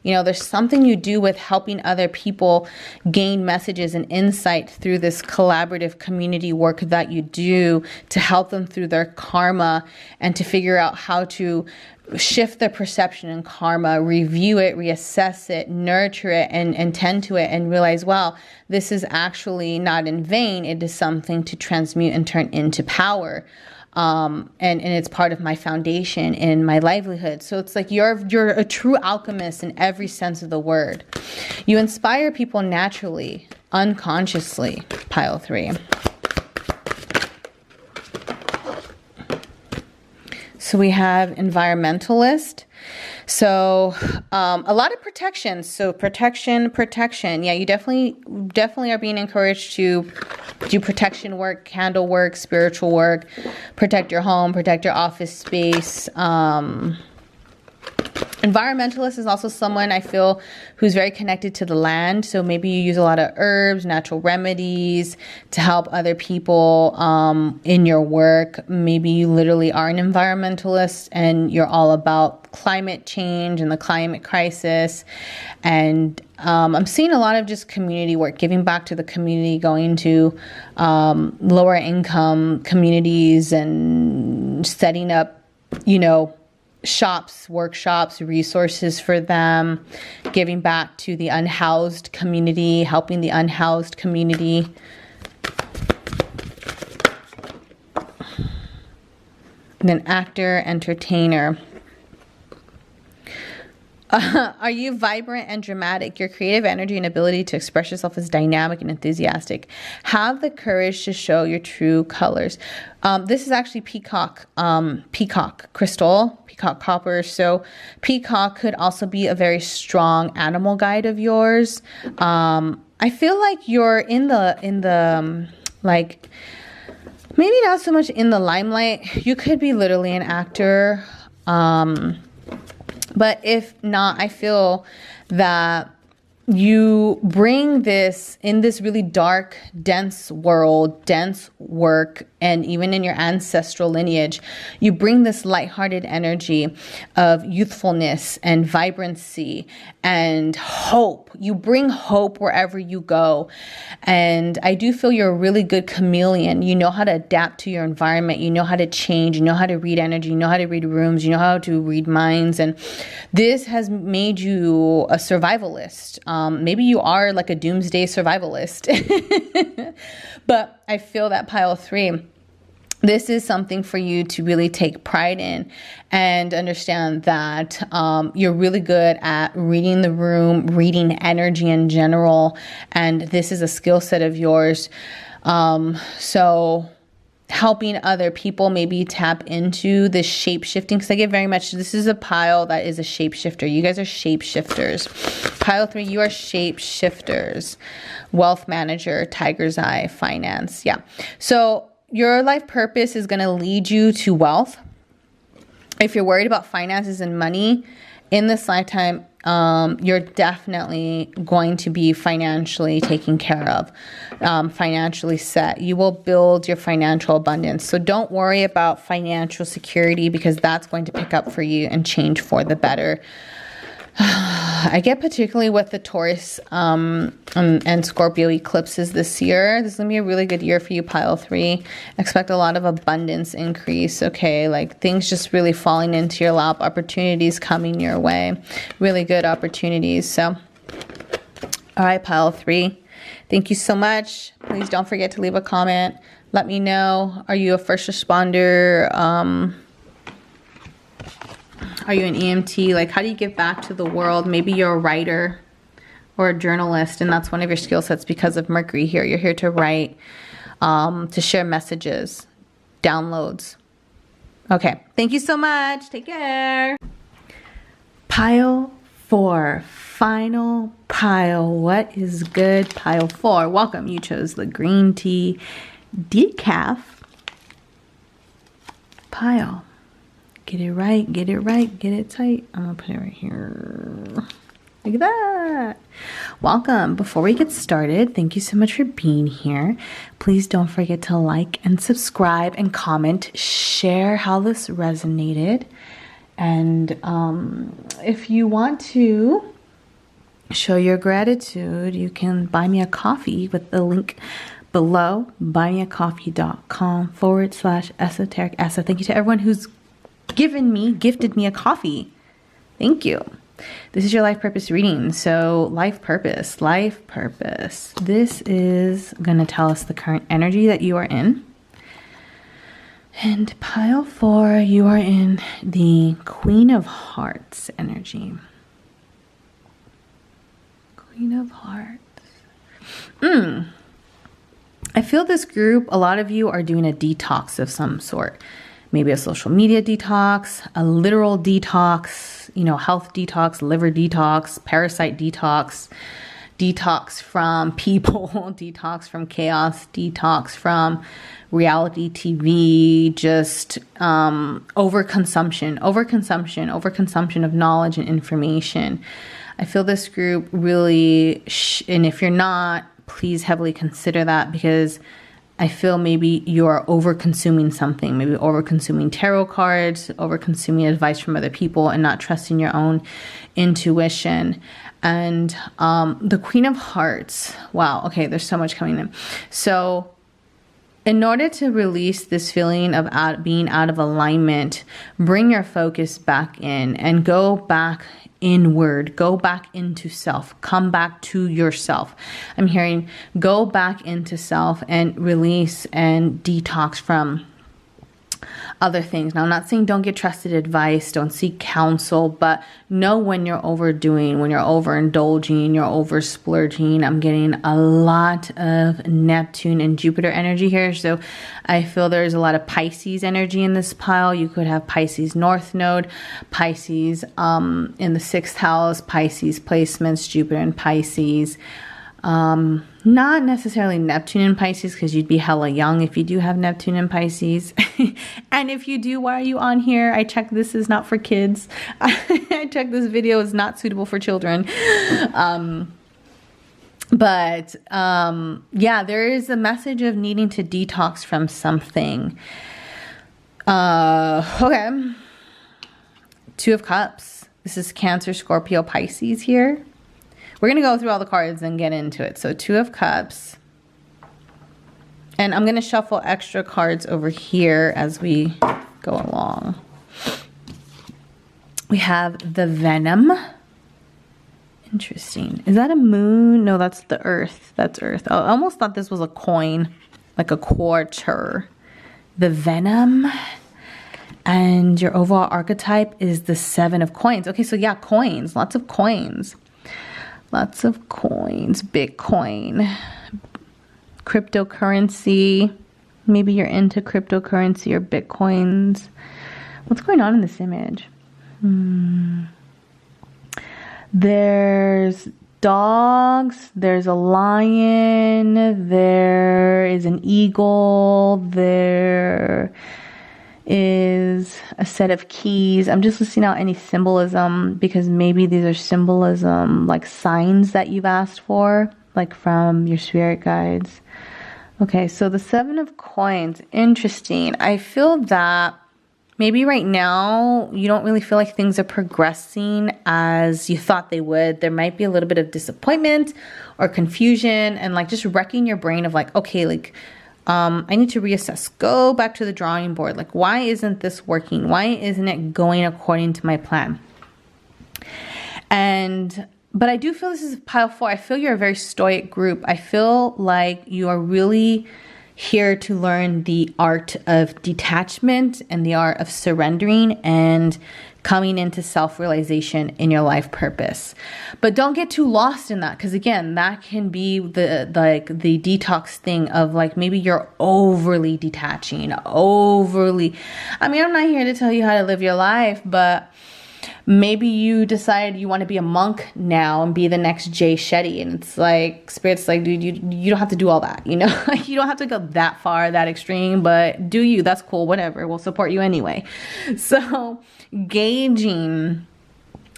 Speaker 1: You know, there's something you do with helping other people gain messages and insight through this collaborative community work that you do to help them through their karma and to figure out how to shift their perception and karma, review it, reassess it, nurture it, and tend to it, and realize, wow, this is actually not in vain. It is something to transmute and turn into power. And it's part of my foundation in my livelihood. So it's like you're a true alchemist in every sense of the word. You inspire people naturally, unconsciously, pile 3. So we have environmentalist. So a lot of protection. So protection. Yeah, you definitely are being encouraged to do protection work, candle work, spiritual work, protect your home, protect your office space. Environmentalist is also someone I feel who's very connected to the land. So maybe you use a lot of herbs, natural remedies to help other people in your work. Maybe you literally are an environmentalist and you're all about climate change and the climate crisis. And I'm seeing a lot of just community work, giving back to the community, going to lower income communities and setting up, you know, shops, workshops, resources for them, giving back to the unhoused community, helping the unhoused community. And then actor, entertainer. Are you vibrant and dramatic? Your creative energy and ability to express yourself is dynamic and enthusiastic. Have the courage to show your true colors. This is actually peacock crystal, peacock copper. So peacock could also be a very strong animal guide of yours. I feel like you're in the like, maybe not so much in the limelight. You could be literally an actor. But if not, I feel that you bring this in this really dark, dense world, dense work, and even in your ancestral lineage, you bring this lighthearted energy of youthfulness and vibrancy and hope. You bring hope wherever you go. And I do feel you're a really good chameleon. You know how to adapt to your environment. You know how to change. You know how to read energy. You know how to read rooms. You know how to read minds. And this has made you a survivalist. Maybe you are like a doomsday survivalist. But I feel that pile 3, this is something for you to really take pride in and understand that you're really good at reading the room, reading energy in general. And this is a skill set of yours. So helping other people maybe tap into this shape-shifting, because I get very much, this is a pile that is a shape-shifter. You guys are shape-shifters. Pile 3, you are shape-shifters. Wealth manager, tiger's eye, finance. Yeah. So your life purpose is going to lead you to wealth. If you're worried about finances and money in this lifetime, you're definitely going to be financially taken care of, financially set. You will build your financial abundance. So don't worry about financial security, because that's going to pick up for you and change for the better. I get particularly with the Taurus and Scorpio eclipses this year. This is going to be a really good year for you, pile 3. Expect a lot of abundance increase, okay? Like things just really falling into your lap, opportunities coming your way. Really good opportunities. So, all right, pile 3. Thank you so much. Please don't forget to leave a comment. Let me know. Are you a first responder? Are you an EMT? Like, how do you give back to the world? Maybe you're a writer or a journalist, and that's one of your skill sets because of Mercury here. You're here to write, to share messages, downloads. Okay. Thank you so much. Take care. Pile 4. Final pile. What is good? Pile 4. Welcome. You chose the green tea decaf. Pile. Get it right, get it right, get it tight. I'm gonna put it right here. Look at that. Welcome. Before we get started, thank you so much for being here. Please don't forget to like and subscribe and comment, share how this resonated. And if you want to show your gratitude, you can buy me a coffee with the link below, buymeacoffee.com/esoteric Essa. Thank you to everyone who's gifted me a coffee. Thank you. This is your life purpose reading. So life purpose. This is going to tell us the current energy that you are in. And pile 4, you are in the Queen of Hearts energy. Queen of Hearts. I feel this group, a lot of you are doing a detox of some sort. Maybe a social media detox, a literal detox, health detox, liver detox, parasite detox, detox from people, detox from chaos, detox from reality TV, just overconsumption of knowledge and information. I feel this group really, and if you're not, please heavily consider that, because I feel maybe you're over-consuming something, maybe over-consuming tarot cards, over-consuming advice from other people, and not trusting your own intuition. And the Queen of Hearts, wow, okay, there's so much coming in. So in order to release this feeling of being out of alignment, bring your focus back in and go back inward, go back into self, come back to yourself. I'm hearing go back into self and release and detox from other things. Now, I'm not saying don't get trusted advice, don't seek counsel, but know when you're overdoing, when you're overindulging, you're over splurging. I'm getting a lot of Neptune and Jupiter energy here. So I feel there's a lot of Pisces energy in this pile. You could have Pisces North Node, Pisces in the 6th house, Pisces placements, Jupiter and Pisces. Not necessarily Neptune in Pisces, because you'd be hella young if you do have Neptune in Pisces. And if you do, why are you on here? I checked this is not for kids. I checked this video is not suitable for children. Yeah, there is a message of needing to detox from something. Okay. 2 of Cups. This is Cancer, Scorpio, Pisces here. We're going to go through all the cards and get into it. So 2 of Cups. And I'm going to shuffle extra cards over here as we go along. We have the Venom. Interesting. Is that a moon? No, that's the Earth. That's Earth. I almost thought this was a coin, like a quarter. The Venom. And your overall archetype is the 7 of Coins. Okay, so yeah, coins. Lots of coins. Lots of coins, Bitcoin, cryptocurrency. Maybe you're into cryptocurrency or Bitcoins. What's going on in this image? There's dogs, there's a lion, there is an eagle, there is a set of keys. I'm just listing out any symbolism, because maybe these are symbolism, like signs that you've asked for, like from your spirit guides. Okay, so the 7 of Coins, interesting. I feel that maybe right now you don't really feel like things are progressing as you thought they would. There might be a little bit of disappointment or confusion, and like just wrecking your brain of like, okay, like I need to reassess. Go back to the drawing board. Like, why isn't this working? Why isn't it going according to my plan? But I do feel this is pile 4. I feel you're a very stoic group. I feel like you are really here to learn the art of detachment and the art of surrendering and coming into self-realization in your life purpose. But don't get too lost in that, because again, that can be the detox thing of like, maybe you're overly detaching, I mean, I'm not here to tell you how to live your life, but Maybe you decide you want to be a monk now and be the next Jay Shetty. And it's like, Spirit's like, dude, you don't have to do all that, you know? Like, you don't have to go that far, that extreme, but do you, that's cool, whatever. We'll support you anyway. So gauging,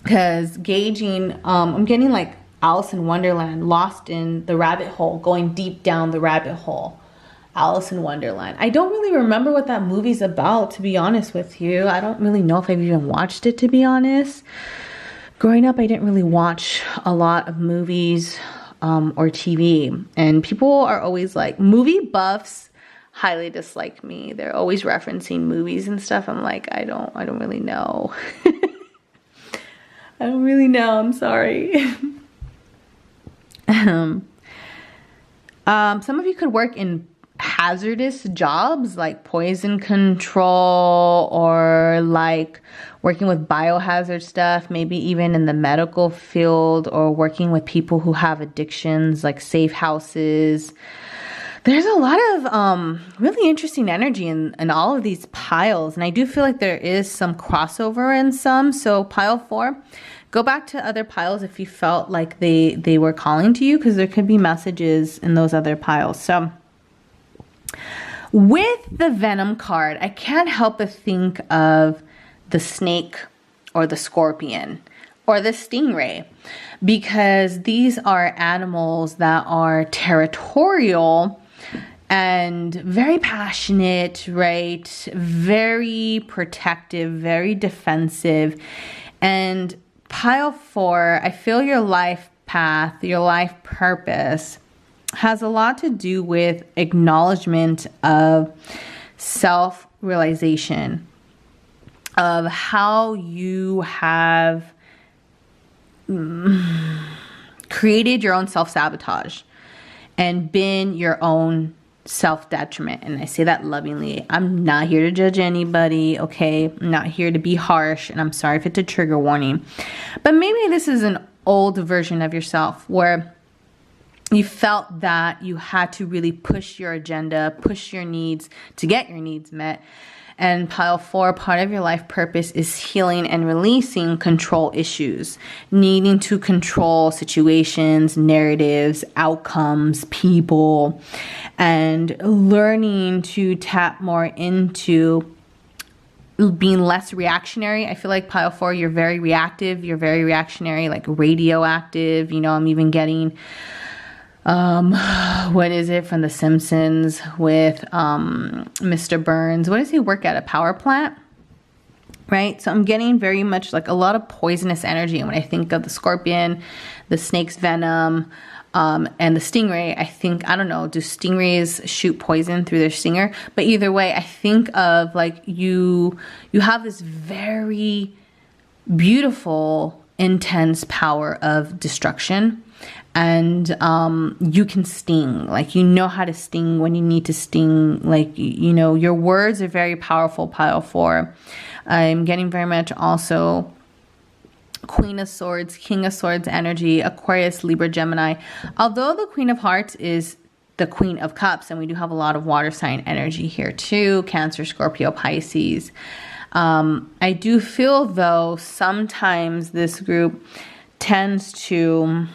Speaker 1: I'm getting like Alice in Wonderland, lost in the rabbit hole, going deep down the rabbit hole. Alice in Wonderland. I don't really remember what that movie's about, to be honest with you. I don't really know if I've even watched it, to be honest. Growing up, I didn't really watch a lot of movies or TV. And people are always like, movie buffs highly dislike me. They're always referencing movies and stuff. I'm like, I don't really know. I don't really know. I'm sorry. Some of you could work in hazardous jobs like poison control or like working with biohazard stuff, maybe even in the medical field, or working with people who have addictions like safe houses. There's a lot of really interesting energy in all of these piles, and I do feel like there is some crossover in some. So pile 4, go back to other piles if you felt like they were calling to you, because there could be messages in those other piles. So with the Venom card, I can't help but think of the snake or the scorpion or the stingray, because these are animals that are territorial and very passionate, right? Very protective, very defensive. And pile 4, I feel your life path, your life purpose has a lot to do with acknowledgement of self-realization, of how you have created your own self-sabotage and been your own self-detriment. And I say that lovingly. I'm not here to judge anybody, okay? I'm not here to be harsh, and I'm sorry if it's a trigger warning. But maybe this is an old version of yourself where you felt that you had to really push your agenda, push your needs to get your needs met. And pile 4, part of your life purpose is healing and releasing control issues, needing to control situations, narratives, outcomes, people, and learning to tap more into being less reactionary. I feel like pile 4, you're very reactive, you're very reactionary, like radioactive. You know, I'm even getting what is it from The Simpsons with Mr. Burns? What does he work at? A power plant? Right? So I'm getting very much like a lot of poisonous energy. And when I think of the scorpion, the snake's venom, and the stingray, I think, I don't know, do stingrays shoot poison through their stinger? But either way, I think of like you have this very beautiful, intense power of destruction. And you can sting, like, you know how to sting when you need to sting. Like, you know, your words are very powerful, pile 4. I'm getting very much also Queen of Swords, King of Swords energy, Aquarius, Libra, Gemini. Although the Queen of Hearts is the Queen of Cups, and we do have a lot of water sign energy here too, Cancer, Scorpio, Pisces. I do feel, though, sometimes this group tends to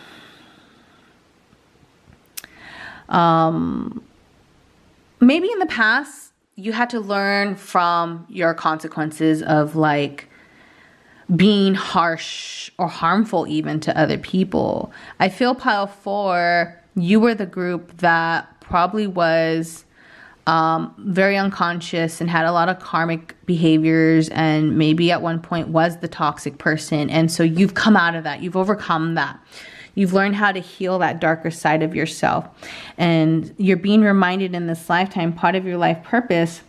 Speaker 1: maybe in the past you had to learn from your consequences of like being harsh or harmful even to other people. I feel pile 4, you were the group that probably was very unconscious and had a lot of karmic behaviors, and maybe at one point was the toxic person. And so you've come out of that, you've overcome that. You've learned how to heal that darker side of yourself. And you're being reminded in this lifetime, part of your life purpose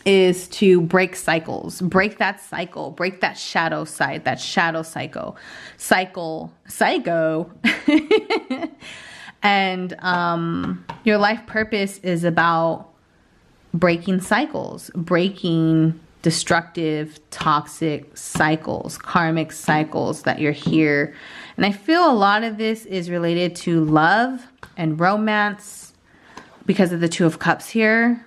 Speaker 1: is to break cycles, break that cycle, break that shadow side, that shadow psycho. And your life purpose is about breaking cycles, breaking destructive, toxic cycles, karmic cycles that you're here. And I feel a lot of this is related to love and romance because of the Two of Cups here.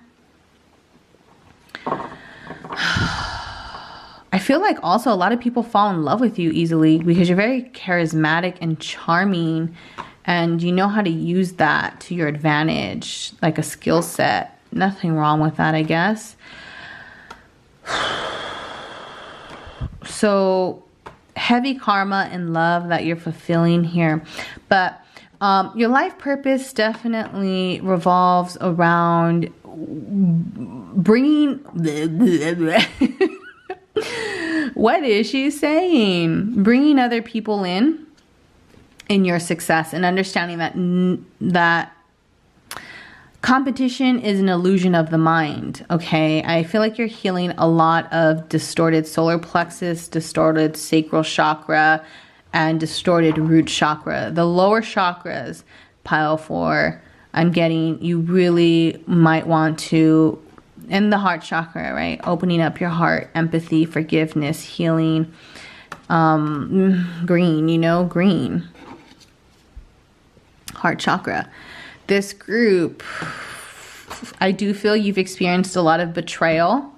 Speaker 1: I feel like also a lot of people fall in love with you easily because you're very charismatic and charming, and you know how to use that to your advantage, like a skill set. Nothing wrong with that, I guess. So heavy karma and love that you're fulfilling here. But your life purpose definitely revolves around bringing... What is she saying? Bringing other people in your success, and understanding that competition is an illusion of the mind, okay? I feel like you're healing a lot of distorted solar plexus, distorted sacral chakra, and distorted root chakra. The lower chakras, pile 4, I'm getting you really might want to, in the heart chakra, right? Opening up your heart, empathy, forgiveness, healing. Green, you know, green. Heart chakra. This group, I do feel you've experienced a lot of betrayal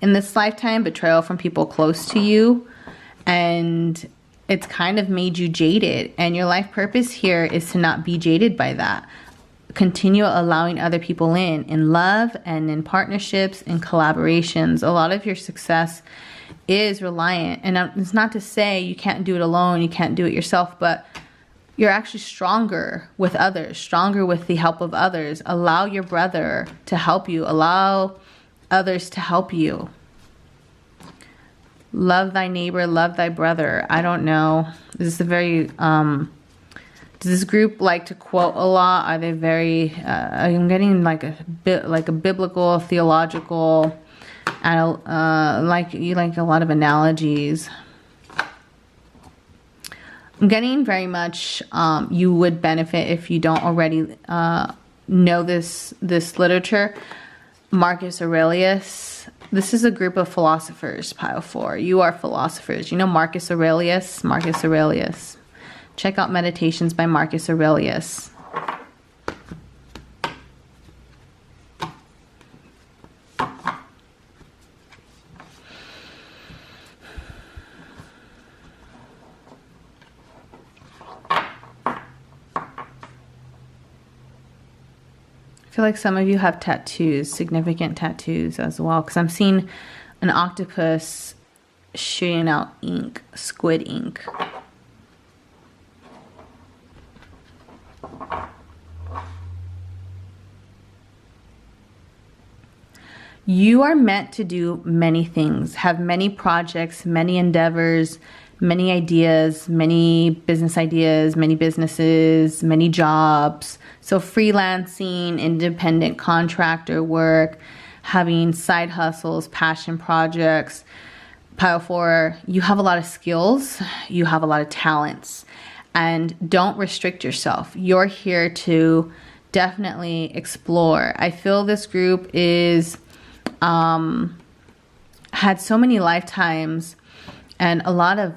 Speaker 1: in this lifetime, betrayal from people close to you, and it's kind of made you jaded, and your life purpose here is to not be jaded by that. Continue allowing other people in love and in partnerships and collaborations. A lot of your success is reliant, and it's not to say you can't do it alone, you can't do it yourself, but you're actually stronger with others, stronger with the help of others. Allow your brother to help you. Allow others to help you. Love thy neighbor, love thy brother. I don't know. This is a very... does this group like to quote a lot? Are they very... I'm getting like a biblical, theological... like you like a lot of analogies. I'm getting very much you would benefit if you don't already know this literature. Marcus Aurelius. This is a group of philosophers, pile 4. You are philosophers. You know Marcus Aurelius? Marcus Aurelius. Check out Meditations by Marcus Aurelius. I feel like some of you have tattoos, significant tattoos as well, because I'm seeing an octopus shooting out ink, squid ink. You are meant to do many things, have many projects, many endeavors, many ideas, many business ideas, many businesses, many jobs. So freelancing, independent contractor work, having side hustles, passion projects. Pile 4, you have a lot of skills, you have a lot of talents, and don't restrict yourself. You're here to definitely explore. I feel this group is had so many lifetimes and a lot of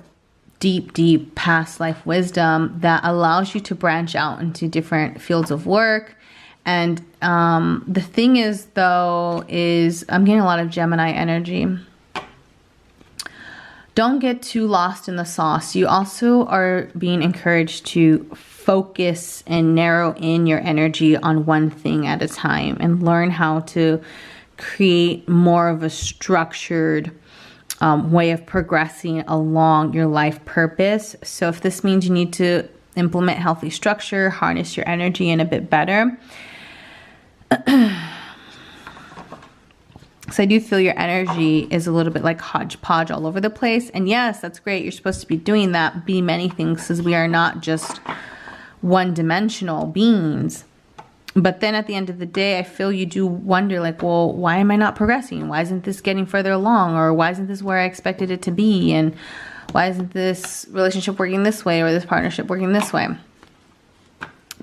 Speaker 1: deep past life wisdom that allows you to branch out into different fields of work. And the thing is, though, is I'm getting a lot of Gemini energy. Don't get too lost in the sauce. You also are being encouraged to focus and narrow in your energy on one thing at a time and learn how to create more of a structured way of progressing along your life purpose. So if this means you need to implement healthy structure, harness your energy in a bit better. So I do feel your energy is a little bit like hodgepodge all over the place. And yes, that's great. You're supposed to be doing that. Be many things, because we are not just one-dimensional beings. But then at the end of the day, I feel you do wonder, like, well, why am I not progressing? Why isn't this getting further along? Or why isn't this where I expected it to be? And why isn't this relationship working this way, or this partnership working this way?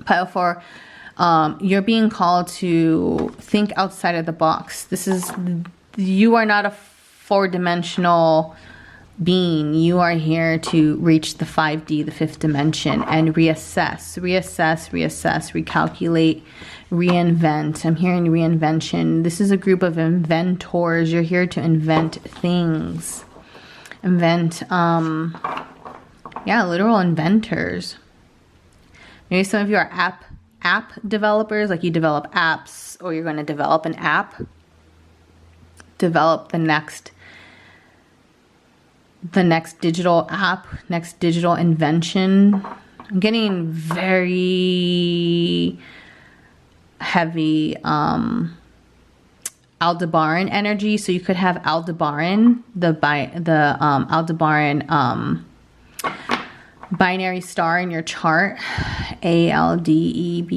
Speaker 1: Pile 4, you're being called to think outside of the box. You are not a 4-dimensional being. You are here to reach the 5D, the 5th dimension, and reassess, recalculate, reinvent. I'm hearing reinvention. This is a group of inventors. You're here to invent things. yeah, literal inventors. Maybe some of you are app developers, like you develop apps, or you're going to develop an app. Develop the next digital app, next digital invention. I'm getting very heavy Aldebaran energy, so you could have Aldebaran, the Aldebaran binary star in your chart. ALDEB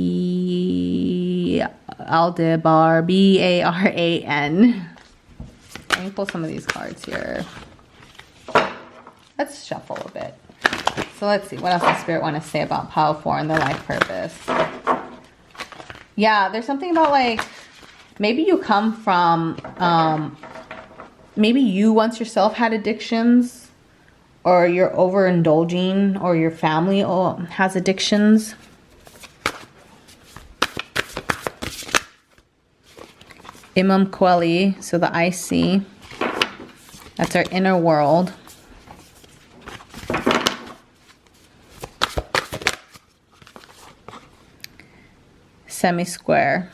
Speaker 1: Aldebar BARAN. Let me pull some of these cards here. Let's shuffle a bit. So let's see, what else does Spirit want to say about Pile 4 and their life purpose? Yeah, there's something about like, maybe you come from, maybe you once yourself had addictions, or you're overindulging, or your family has addictions. Imam Kweli, so the IC, that's our inner world. Semi-square.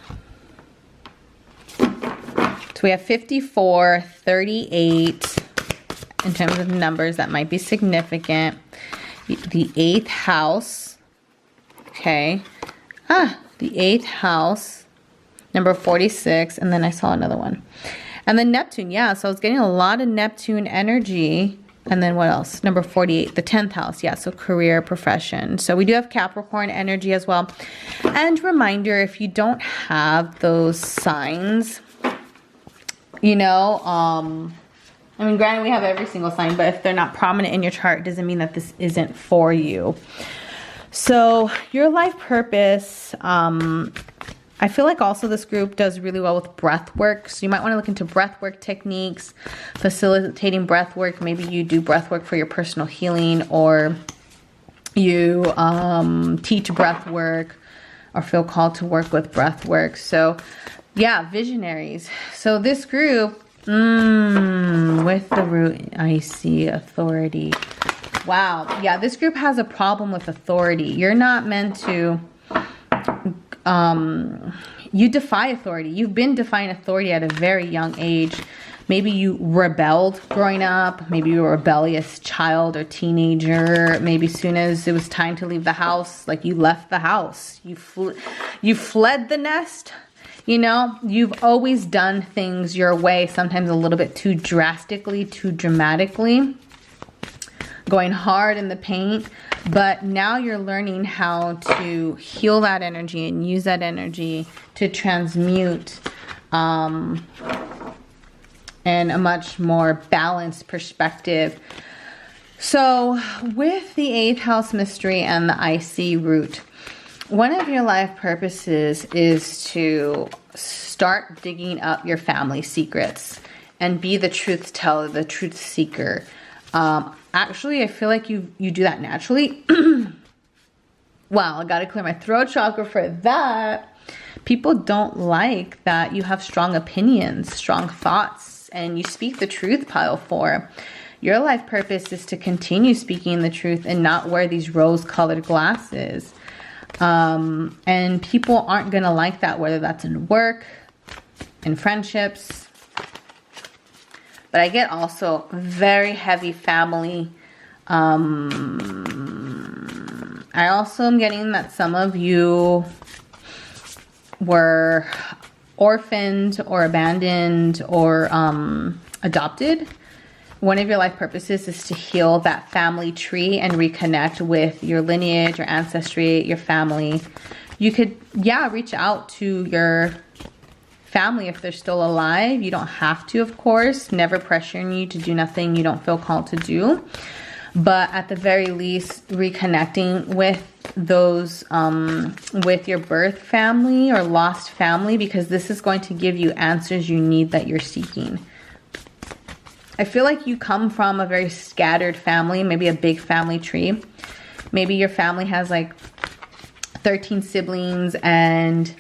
Speaker 1: So we have 54, 38 in terms of numbers that might be significant. The 8th house. Okay. The 8th house. Number 46. And then I saw another one. And then Neptune. Yeah, so I was getting a lot of Neptune energy. And then what else? Number 48, the 10th house. Yeah, so career, profession. So we do have Capricorn energy as well. And reminder, if you don't have those signs, you know, I mean, granted, we have every single sign, but if they're not prominent in your chart, it doesn't mean that this isn't for you. So your life purpose, I feel like also this group does really well with breath work. So you might want to look into breath work techniques, facilitating breath work. Maybe you do breath work for your personal healing, or you teach breath work, or feel called to work with breath work. So yeah, visionaries. So this group, with the root, I see authority. Wow. Yeah, this group has a problem with authority. You're not meant to... you defy authority. You've been defying authority at a very young age. Maybe you rebelled growing up. Maybe you were a rebellious child or teenager. Maybe as soon as it was time to leave the house, like you left the house. You fled the nest. You know, you've always done things your way, sometimes a little bit too drastically, too dramatically, going hard in the paint. But now you're learning how to heal that energy and use that energy to transmute in a much more balanced perspective. So with the 8th house mystery and the IC root, one of your life purposes is to start digging up your family secrets and be the truth teller, the truth seeker. Actually, I feel like you do that naturally. Wow, I got to clear my throat chakra for that. People don't like that you have strong opinions, strong thoughts, and you speak the truth, Pile 4. Your life purpose is to continue speaking the truth and not wear these rose-colored glasses. And people aren't going to like that, whether that's in work, in friendships. But I get also very heavy family. I also am getting that some of you were orphaned or abandoned or adopted. One of your life purposes is to heal that family tree and reconnect with your lineage, your ancestry, your family. You could, yeah, reach out to your family if they're still alive. You don't have to, of course. Never pressuring you to do nothing you don't feel called to do. But at the very least, reconnecting with those, with your birth family or lost family, because this is going to give you answers you need that you're seeking. I feel like you come from a very scattered family, maybe a big family tree. Maybe your family has like 13 siblings and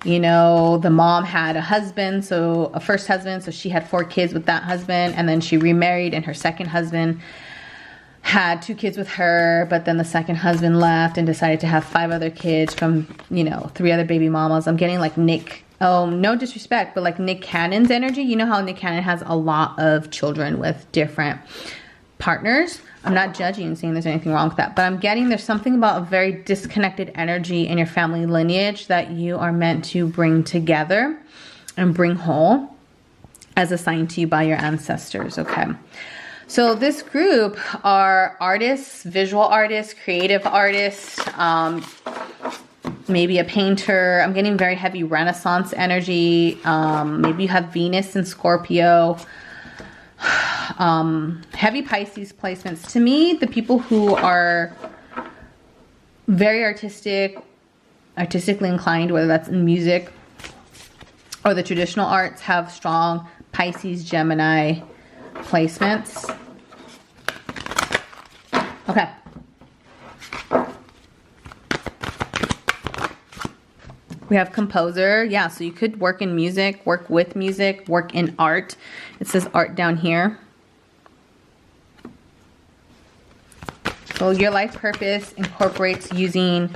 Speaker 1: You know, the mom had a husband, so a first husband, so she had 4 kids with that husband, and then she remarried, and her second husband had 2 kids with her, but then the second husband left and decided to have 5 other kids from, you know, 3 other baby mamas. I'm getting like Nick, oh, no disrespect, but like Nick Cannon's energy. You know how Nick Cannon has a lot of children with different partners? I'm not judging and saying there's anything wrong with that, but I'm getting there's something about a very disconnected energy in your family lineage that you are meant to bring together and bring whole as assigned to you by your ancestors, okay? So this group are artists, visual artists, creative artists, maybe a painter. I'm getting very heavy Renaissance energy. Maybe you have Venus and Scorpio. Heavy Pisces placements. To me, the people who are very artistically inclined, whether that's in music or the traditional arts, have strong Pisces, Gemini placements. Okay. We have composer. Yeah, so you could work in music, work with music, work in art. It says art down here. So your life purpose incorporates using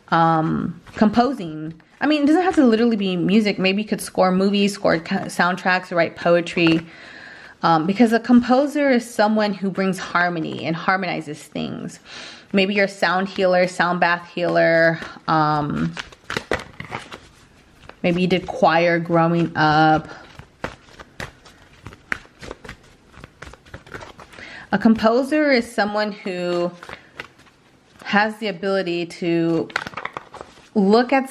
Speaker 1: composing. I mean, it doesn't have to literally be music. Maybe you could score movies, score soundtracks, or write poetry. Because a composer is someone who brings harmony and harmonizes things. Maybe you're a sound healer, sound bath healer. Maybe you did choir growing up. A composer is someone who has the ability to look at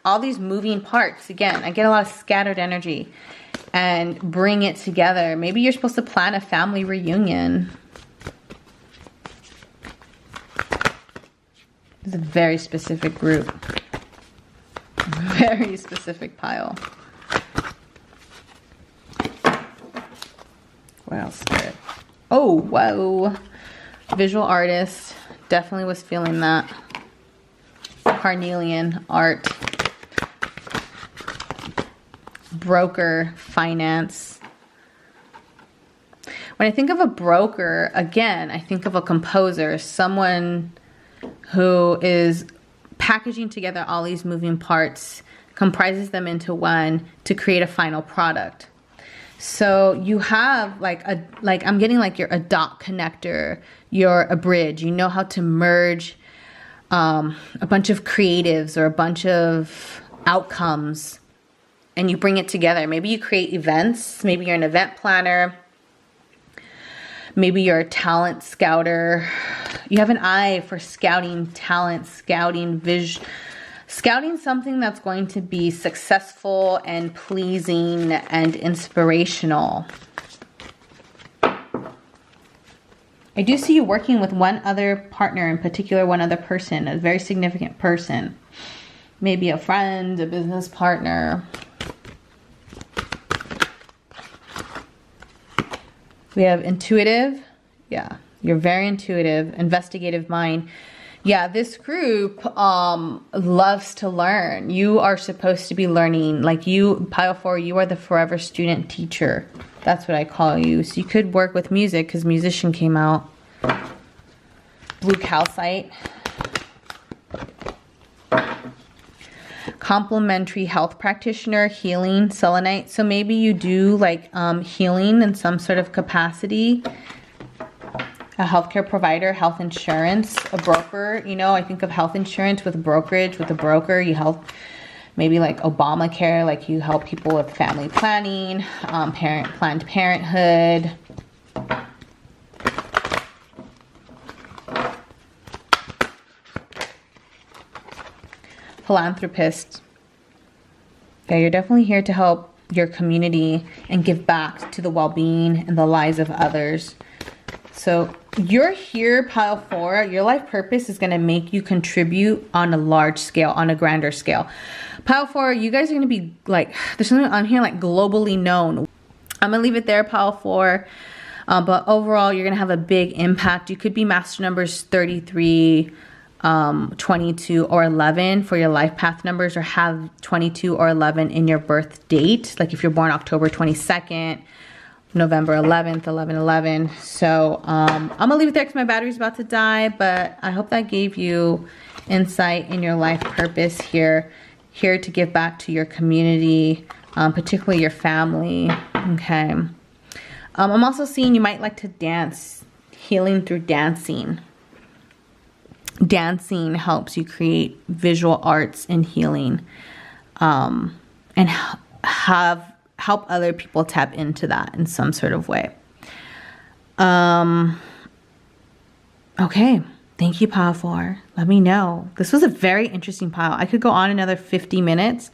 Speaker 1: all these moving parts. Again, I get a lot of scattered energy and bring it together. Maybe you're supposed to plan a family reunion. It's a very specific group. Very specific pile. What else did? Oh, whoa. Visual artist. Definitely was feeling that. Carnelian art. Broker, finance. When I think of a broker, again, I think of a composer, someone who is packaging together all these moving parts, comprises them into one to create a final product. So you have I'm getting like you're a dot connector, you're a bridge. You know how to merge a bunch of creatives or a bunch of outcomes, and you bring it together. Maybe you create events. Maybe you're an event planner. Maybe you're a talent scouter. You have an eye for scouting talent, scouting something that's going to be successful and pleasing and inspirational. I do see you working with one other partner, in particular one other person, a very significant person. Maybe a friend, a business partner. We have intuitive. Yeah, you're very intuitive, investigative mind. Yeah, this group loves to learn. You are supposed to be learning. Like you, pile 4, you are the forever student teacher. That's what I call you. So you could work with music because musician came out. Blue calcite. Complementary health practitioner, healing, selenite. So maybe you do like healing in some sort of capacity. A healthcare provider, health insurance, a broker. You know, I think of health insurance with brokerage. With a broker, you help maybe like Obamacare, like you help people with family planning, Planned Parenthood. Philanthropist. Yeah, you're definitely here to help your community and give back to the well-being and the lives of others. So you're here, pile 4. Your life purpose is going to make you contribute on a large scale, on a grander scale. Pile 4, you guys are going to be like, there's something on here like globally known. I'm going to leave it there, pile 4. But overall, you're going to have a big impact. You could be master numbers 33, 22 or 11 for your life path numbers, or have 22 or 11 in your birth date. Like if you're born October 22nd, November 11th, 11/11. So I'm gonna leave it there because my battery's about to die, but I hope that gave you insight in your life purpose here to give back to your community, particularly your family. Okay. I'm also seeing you might like to dance, healing through dancing. Dancing helps you create visual arts and healing, and help other people tap into that in some sort of way. Okay. Thank you, Pile 4. Let me know. This was a very interesting pile. I could go on another 50 minutes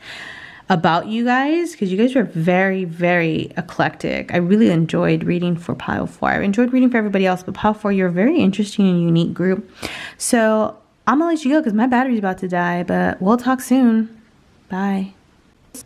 Speaker 1: about you guys because you guys were very, very eclectic. I really enjoyed reading for Pile 4. I enjoyed reading for everybody else, but Pile 4, you're a very interesting and unique group. So I'm going to let you go because my battery's about to die, but we'll talk soon. Bye.